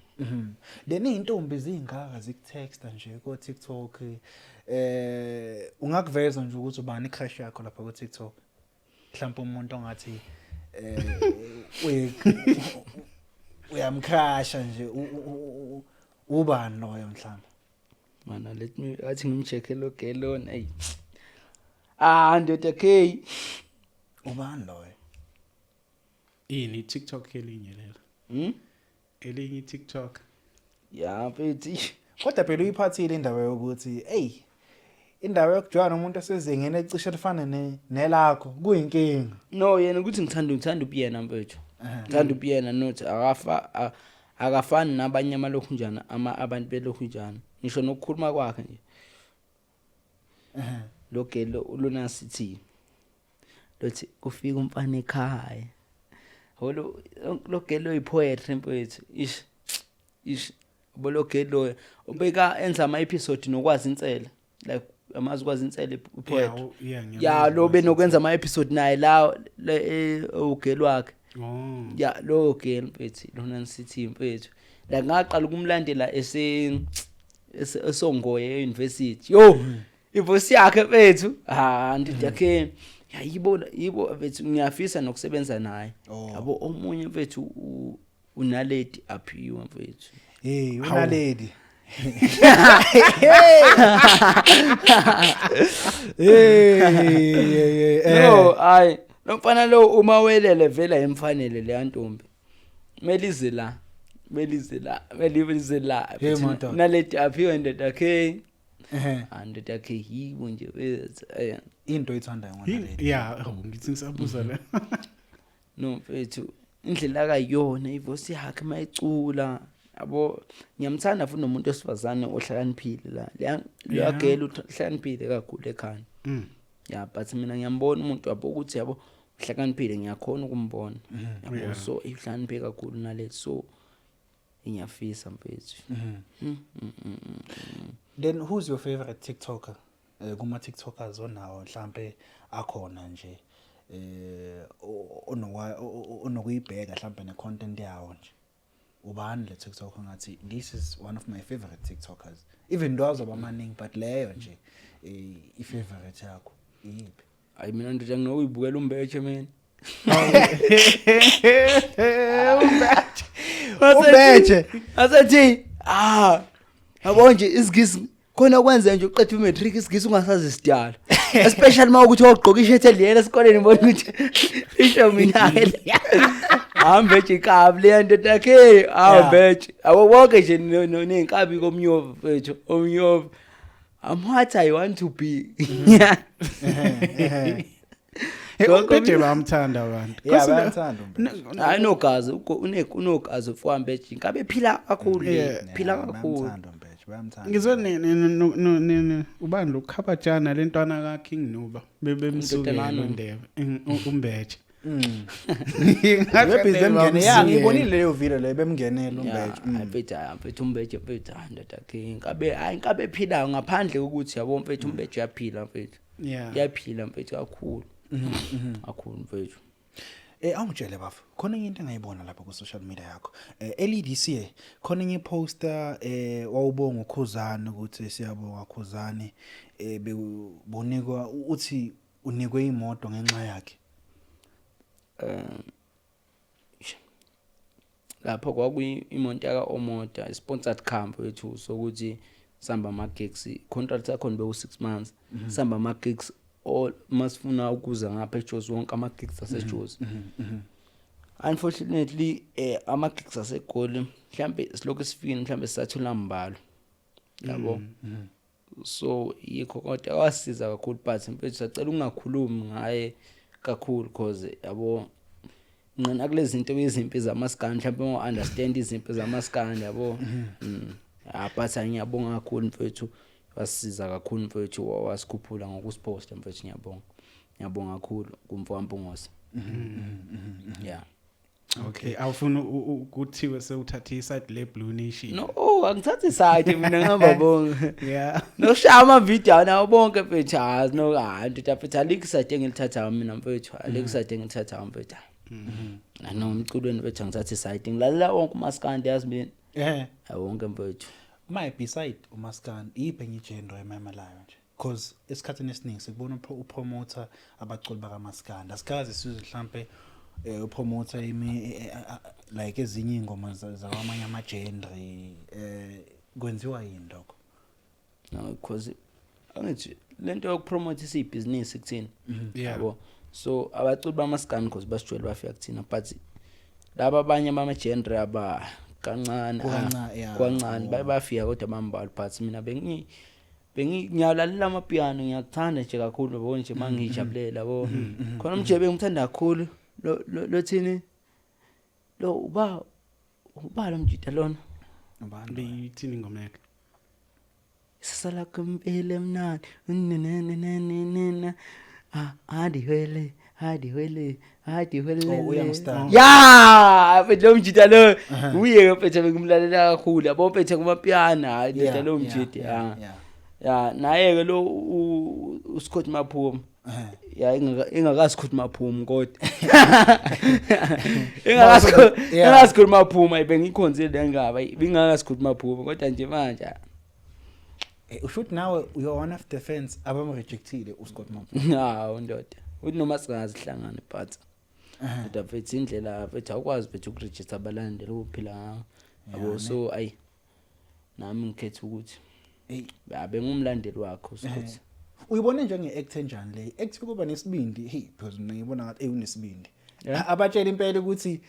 Then intombi zingaka zikutexta nje ku TikTok ungakuveza nje ukuthi ubani crush yakho lapha ku TikTok mhlawumbe umuntu ongathi uyamcrasha nje ubani loyo mhlawumbe mana let me athi ngimcheck lo gelon hey ndoda K ubani loyo Ini TikTok elinye lelo. Elinye TikTok. yeah mfethu kodwa phela uyiphathile indaba yokuthi hey indaba yokujoyana umuntu osezingene ecishe lifana nelakho kuyinkinga. no yena ukuthi ngithanda ubiyena mfethu ngithanda ubiyena not akafani nabanye amalokhu njana abantu belokhu njana ngisho nokukhuluma kwakhe nje lo gelo ulona sithi lothi kufika umfana ekhaya lo gelo ipoetry mfethu ish bolo gelo ubeka enza ama episode nokwazi insela like amazi kwazi insela ipoetry yeah lo benokwenza ama episode naye la ugelo wakhe. Oh. Yeah lo gelo mfethu lona sithi mfethu la ngaqala ukumlandela esongoye euniversity yo ivoice yakhe mfethu ndithi yakhe yibo mfethu ngiyafisa nokusebenza naye yabo omunye mfethu unaledi aphiwe mfethu hey unaledi no ay nomfana lo uma welele vela emfanele le ntombi melize la naledi aphiwe ndoda yakhe ndoda yakhe yibo nje into ethandayo ngonaledi yeah ngithi ngisabuza la no mfethu indlela akayona ivoice yakhe mayicula yabo ngiyamthanda futhi nomuntu osifazane ohlakaniphile la liyagela uhlakaniphile kakhulu ekhaya yeah but mina ngiyambona umuntu wabo ukuthi yabo uhlakaniphile ngiyakhona ukumbona yabo so uhlakaniphile kakhulu nalethi so ngiyafisa mfethu. Then who's your favorite TikToker kuma TikTokers onawo mhlambe akhona nje onokuyibheka mhlawumbe ne-content yawo nje ubani le TikToker ngathi this is one of my favorite TikTokers even though azoba maningi but leyo nje i-favorite yakho yiphi hayi mina nje ngiyibukela umbethe mina umbethe asathi yabo nje isigisi khona kwenza nje uqedwe imatric isigisi ungasazi sidala especially mawukuthi wogqoka ishirt eliyela esikoleni ngibona ukuthi isho mina hambe ikhabi le nto takhe hambe abo bonke nje nenkabi komnyovu mfethu omnyovu I'm what I want to be Umpethe bamthanda abantu. Yeah, bayathanda umbethe. Hayi nogazi unogazi ufambe nje ngabe phila kakhulu phila kakhulu. Bayathanda umbethe, bayamthanda. Ngizwe ubani lo khabajana lentwana ka King Nuba bebemsukela ndebe umbethe. Ngabe bemngene ya ngibonile leyo video leyo bemngenela umbethe. Mfethu umbethe mfethu ndakhe ngabe phila ngaphandle ukuthi yabo mfethu umbethe yaphila mfethu. Yaphila mfethu kakhulu. Kakhulu mfethu. Awungitshele bafu khona into engayibona lapha ku social media yakho LEDC khona enye poster wawubonga uKhuzani ukuthi siyabonga Khuzani bonikwa uthi unikwe imoto ngenxa yakhe lapho kwakuyimonto yaka Omoda sponsored camp wethu sokuthi samba ama gigs contract yakho nibe u6 months samba ama gigs all masifuna ukuza ngapha eJozi wonke ama gigs aseJozi unfortunately ama gigs aseGoli mhlambe silokho sifini mhlambe sisathula mbalo yabo so yikho kodwa wasiza kakhulu but mfethu sacela ungakhulumi ngaye kakhulu because yabo ngena kulezi zinto ezimpi zamaskani mhlawumbe ngo understand izimpi zamaskani yabo but ngiyabonga kakhulu mfethu wasiza kakhulu mfethu wasikhuphula ngokusiposta mfethu ngiyabonga kakhulu kumfowampungosa yeah okay awufuna ukuthiwe sewuthatha iside le Blue Nation no angithatha iside mina ngihamba bonke yeah no shaya ama video nawo bonke mfethu no kanti mfethu alikisade ngilithatha mina mfethu alikisade ngilithatha mfethu no umculweni mfethu angithatha iside ngilalela wonke umaskandi yazi mina wonke mfethu my beside umaskandi iphe ngigender emamalayo nje because esikhatheni esiningi sikubona upromoter abaculi bakaMaskandi asikazi sizwe mhlambe upromoter like ezinye ingoma zawamanye ama genre kwenziwa yini lokho no because angithi lento yokupromote isibusiness kuthina yabo so abaculi bamaskani because basijwayele bafika kuthina but laba abanye bama genre aba kancane bafika kodwa bambali but mina ngiyalalela amapiano ngiyakuthanda nje kakhulu yabo nje mangijabulela yabo khona umjebe ngimthanda kakhulu lo thini lo uba lo mjita lona ubani yithini ingoma yakhe sisala kumpile mnandi nene hadi wele uyangistanda ya lo mjita lo uye mfethu ngimlalela kakhulu yabo mfethu kumapiano ndoda lo mjita ya naye ke lo uScott Maphuma ya ingakaScott Maphuma kodwa ingakaScott Maphuma ibengikhonzile ngaba ingakaScott Maphuma kodwa nje manje ushuthi nawe you one of the fans abamrejectile uScott Maphuma hawo ndoda uthi noma singazihlangana but ndoda mfethu indlela mfethu akwazi mfethu ukuregister abalandeli ukuphila yabo so ayi nami ngikhetha ukuthi babe ngumlandeli wakho Scott uyibone njenge-actor njani le act kuba nesibindi hey because mina ngibona ngathi unesibindi abatshela impela ukuthi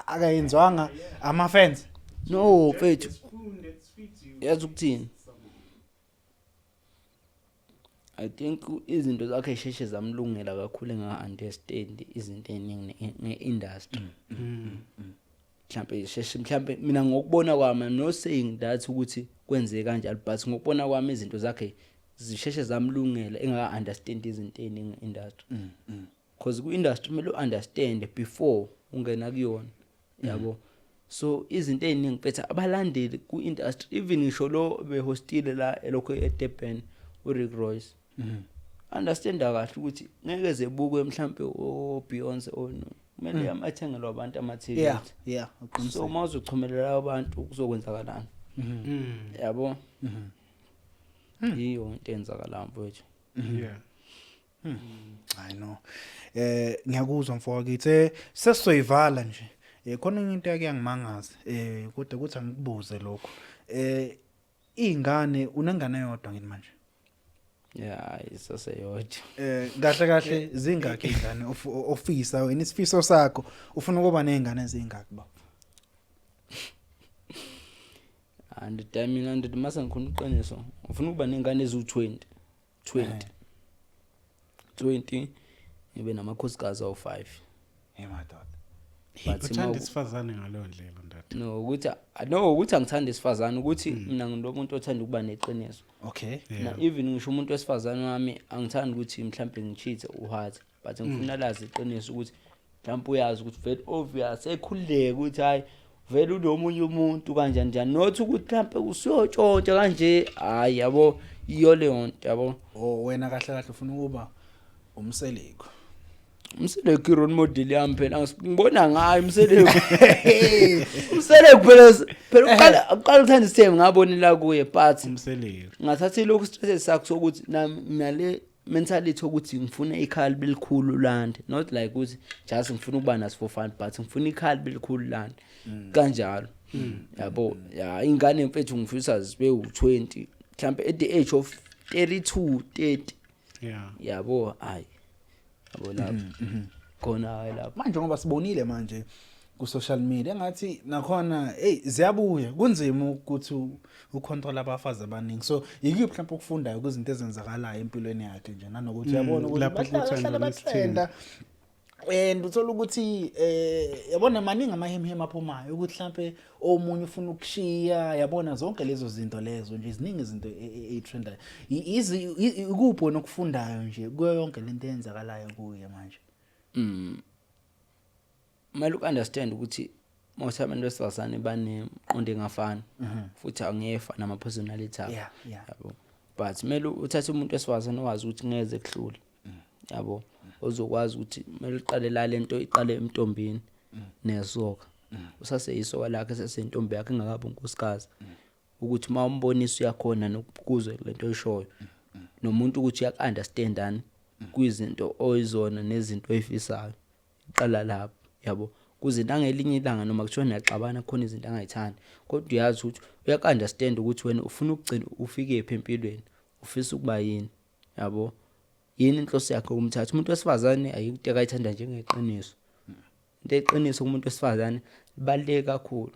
akayenzwanga ama fans no mfethu yazi ukuthini I think izinto zakhe isheshe zamlungela kakhulu enga-understand izinto eziningi nge-industry mhlambe mina ngokubona kwami no saying that ukuthi kwenzeke kanjalo but ngokubona kwami izinto zakhe zisheshe zamlungela engaka-understand izinto eziningi industry because ku-industry kumele u-understand before ungena kuyona yabo so izinto eziningi mfethu abalandeli ku-industry even ngisho lo behostile la elokho eDurban uRick Royce understanda kahle ukuthi ngeke zebukwe mhlambe o Beyonce kumele amathengelwa abantu ama-tickets yeah so mawuzochumelela abantu kuzokwenzakalani yabo iyo into enzakala mfowethu yeah I know ngiyakuzwa mfowethu sesizoyivala nje khona into yake yangimangaza kodwa kuthi angikubuze lokho ingane unengane yodwa ngini manje yeah isaseyodwa kahle zingakho ingane ofisa wena isifiso sakho ufuna ukuba nezingane ezingakho ba and mina ndithi mase ngikhona uqiniso ufuna ukuba nengane ezu20 20 ibe namakhosikazi awu5 madoda uthanda isifazane ngaleyo ndlela ndati ukuthi angithanda isifazane ukuthi mina ngilomuntu othanda ukuba neqiniso okay na even ngisho umuntu wesifazane wami angithandi ukuthi mhlambe ngichithe uhatha but ngifuna lazi iqiniso ukuthi mhlambe uyazi ukuthi very obvious ekhululeke ukuthi hayi vele unomunye umuntu kanjani njani not ukuthi mhlambe usiyotshontsha kanje hayi yabo iyo leyo nto yabo wena kahle ufuna ukuba umseleko umseleko iron model yami phela ngibona ngayo umseleko umseleko phela aqala ukuthanda isithembu ngabonela kuye but umseleko ngathatha lokhu stress sakho sokuthi nale mentality ukuthi ngifuna ikhali bilikhulu lande not like ukuthi just ngifuna ukuba naso for fun but ngifuna ikhali bilikhulu lande kanjalo yabo ya ingane mfethu ngifisa zibe u20 mhlambe at the age of 32 30 yeah yabo hayi yabo lapho khona hayi lapho manje ngoba sibonile manje ku social media engathi nakhona ziyabuya kunzima ukuthi ucontrol abafazi abaningi so yikuphi mhlawumbe ukufundayo kuzinto ezenzakalayo empilweni yakhe nje nanokuthi uyabona ukuthi bahlala batrenda and uthola ukuthi yabona maningi amahemhem aphumayo ukuthi mhlawumbe omunye ufuna ukushiya yabona zonke lezo zinto lezo nje iziningi izinto etrendayo ikuphi wena okufundayo nje kuyo yonke lento eyenzakalayo kuye manje manje ukunderstand ukuthi most abantu besifazane baneqondo engafani futhi angefa nama personality abo yabo but mele uthathe umuntu wesifazane owazi ukuthi ngeze kuhlula yabo ozokwazi ukuthi mele uqale la lento iqale emntombini nesoka usaseyisoka lakhe sesentombi yakhe engakabi unkosikazi ukuthi mawumbonisa uyakhona nokukuzwe lento oyishoyo nomuntu ukuthi uyakunderstandani kwizinto oyizona nezinto oyifisayo iqala lapho yabo kuze nangelinye ilanga noma kuthiwa niyaxabana khona izinto angayithandi kodwa uyazi ukuthi uyakunderstand ukuthi wena ufuna ukugcina ufike empilweni ufisa ukuba yini yabo yini inhloso yakhe ukumthatha umuntu wesifazane ayikho akayithanda njengeqiniso into eqiniso kumuntu wesifazane libaleke kakhulu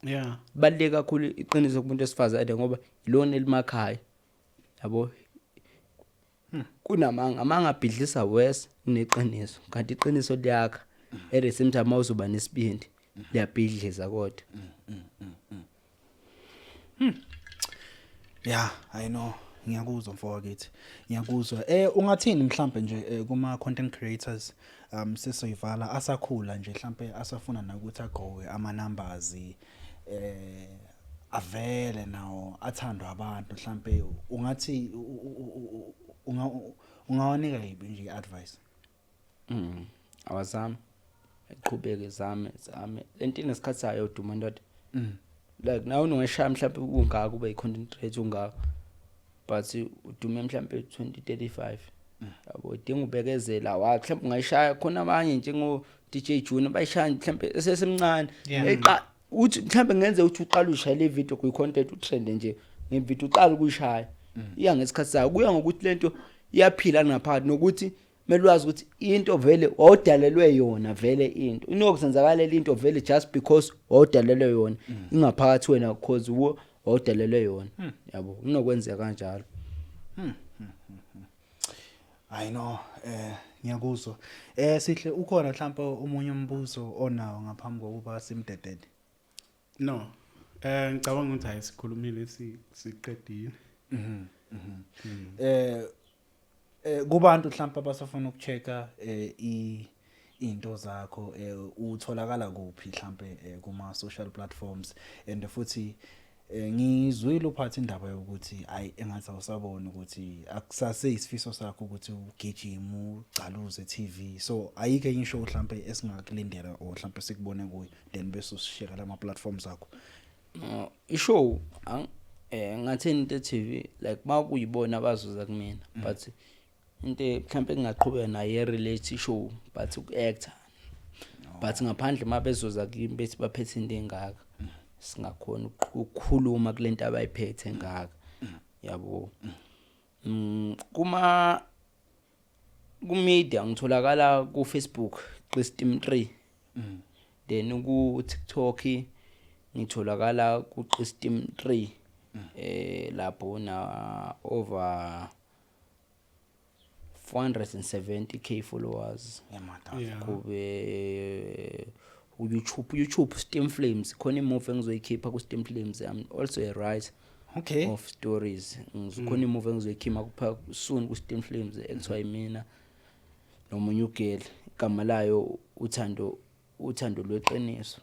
yeah baleke kakhulu iqiniso kumuntu wesifazane ngoba ilona elimakhaya yabo kunamanga amangabhidlisa wes kuneqiniso kanti iqiniso liyakha at same time awuzoba nesibindi liyabhidliza kodwa yeah I know ngiyakuzwa mfowethu ngiyakuzwa ungathini mhlambe nje kuma content creators sesoyivala asakhula nje mhlambe asafuna ukuthi agowe ama numbers avele nawo athandwa abantu mhlambe ungathi ungawanika yibi nje advice awazami eqhubeke zame lento inesikhathi sayo duma ndoda like nawe ungeshaya mhlambe ungaka kube i-content creator ungaka but udume mhlambe 2035 yabo udinga ubekezela mhlambe ungayishaya khona abanye njengo DJ Junior bayishaya mhlambe esesemncane uthi mhlambe ngenze ukuthi uqala ushaya le video kuyi-content utrend nje ngevideo uqala ukuyishaya iya ngesikhathi sayo kuya ngokuthi lento iyaphila ngaphakathi nokuthi mele wazi ukuthi into vele wawudalelwe yona vele into inokusenzakalela into vele just because wawudalelwe yona ingaphakathi wena because wawudalelwe yona yabo kunokwenzeka kanjalo I know ngiyakuzwa sihle ukhona mhlawumbe umunye umbuzo onawo ngaphambi kokuba simdedede no ngicabanga ukuthi ayisikhulumile siqedile kubantu mhlawumbe abasafuna ukuchecka into zakho utholakala kuphi mhlawumbe kuma social platforms and futhi ngizwile uphatha indaba yokuthi engathi awusabona ukuthi akusase isifiso sakho ukuthi ugijime ucaluze TV. So ayike enye show mhlambe esingakulindela or mhlambe sikubone kuyo then bese usishare lama platforms akho. Ishow ngathini into TV like makuyibona abazuza kumina but into mhlambe ngingaqhubeka naye relate show but uku-actor but ngaphandle mabezoza kimi bethi baphethe into engaka singakhona ukukhuluma kulento abayiphethe ngaka yabo. Ku-media ngitholakala ku Facebook Christim 3 then ku TikTok ngitholakala ku Christim 3 lapho na over 470k followers kube YouTube Steam Flames khona imovie engizoyikhipha ku Steam Flames. I'm also a writer of stories. Ngizokhona imovie engizoyikhipha kupha soon ku Steam Flames ekuthiwa yimina nomunye ugeli igama layo uthando lweqiniso.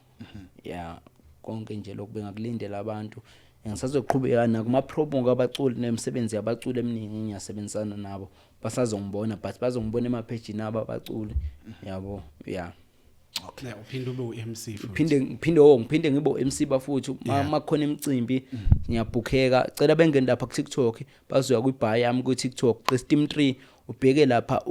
Yeah, konke nje lokube ngakulindela abantu ngisazoqhubeka na kuma promo kabaculi nemisebenzi yabaculi eminingi ngiyasebenzisana nabo basazongibona but bazongibona emapage nabo abaculi yabo. Yeah. Okay, uphinde ube uMC futhi. Ngiphinde ngibe uMC bafuthi makhona imicimbi ngiyabhukheka cela bengene lapha ku TikTok bazoya kwibuy yami ku TikTok Christim 3 ubheke lapha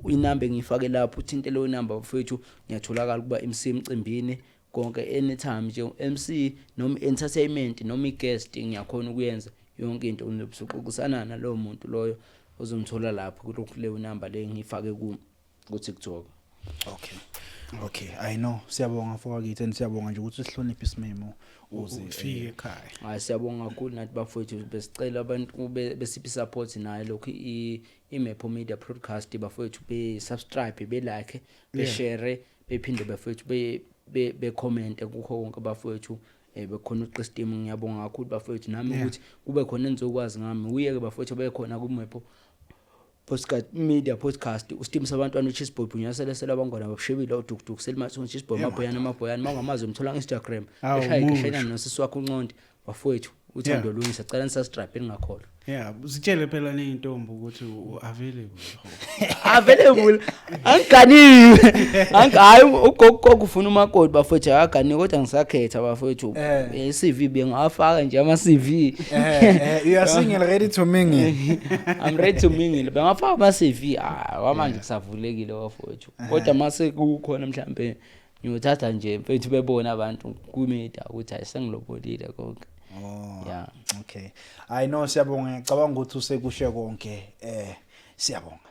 inamba engifake lapho uthinte leyo number bafuthi ngiyatholakala kuba MC emcimbini konke anytime nje MC noma entertainment noma i-guest ngiyakhona ukuyenza yonke into unobusuqokusana nalowo muntu loyo ozomthola lapho kuleyo number le ngifake ku TikTok. Okay, I know. Siyabonga mfowethu and siyabonga nje ukuthi sihloniphe isimemo uze ufike ekhaya. Siyabonga kakhulu nathi bafowethu besicela abantu besiphi support naye lokho iMepo Media Podcast bafowethu be subscribe be like be share bephinde bafowethu be comment kukho konke bafowethu bekhona uChristim. Ngiyabonga kakhulu bafowethu nami ukuthi kube khona enizokwazi ngami uyeke bafowethu bekhona kuMepo Media Podcast uSteam sabantwana uChisboy Bunyasela abangona babshebile uDukDuk Selimathi uChisboy mabhoyana mangamazi umthola nge-Instagram eshayina nosisi wakho uNqondi bafowethu uthando lwini sicela nisubscribe engakholwa. Yeah, usitshele phela neintombi ukuthi available anganiwe hayi ugogo ufuna umakoti bafowethu akagani kodwa ngisakhetha bafowethu CV bengafaka nje ama CV you are single ready to mingle. I'm ready to mingle bengafaka ama CV manje kusavulekile bafowethu kodwa mase kukhona mhlambe ngiyothatha nje mfethu bebona abantu kumedia ukuthi ayisengilobolile konke. Yeah. Okay. I know siyabonga ngicabanga ukuthi usekushe konke siyabonga.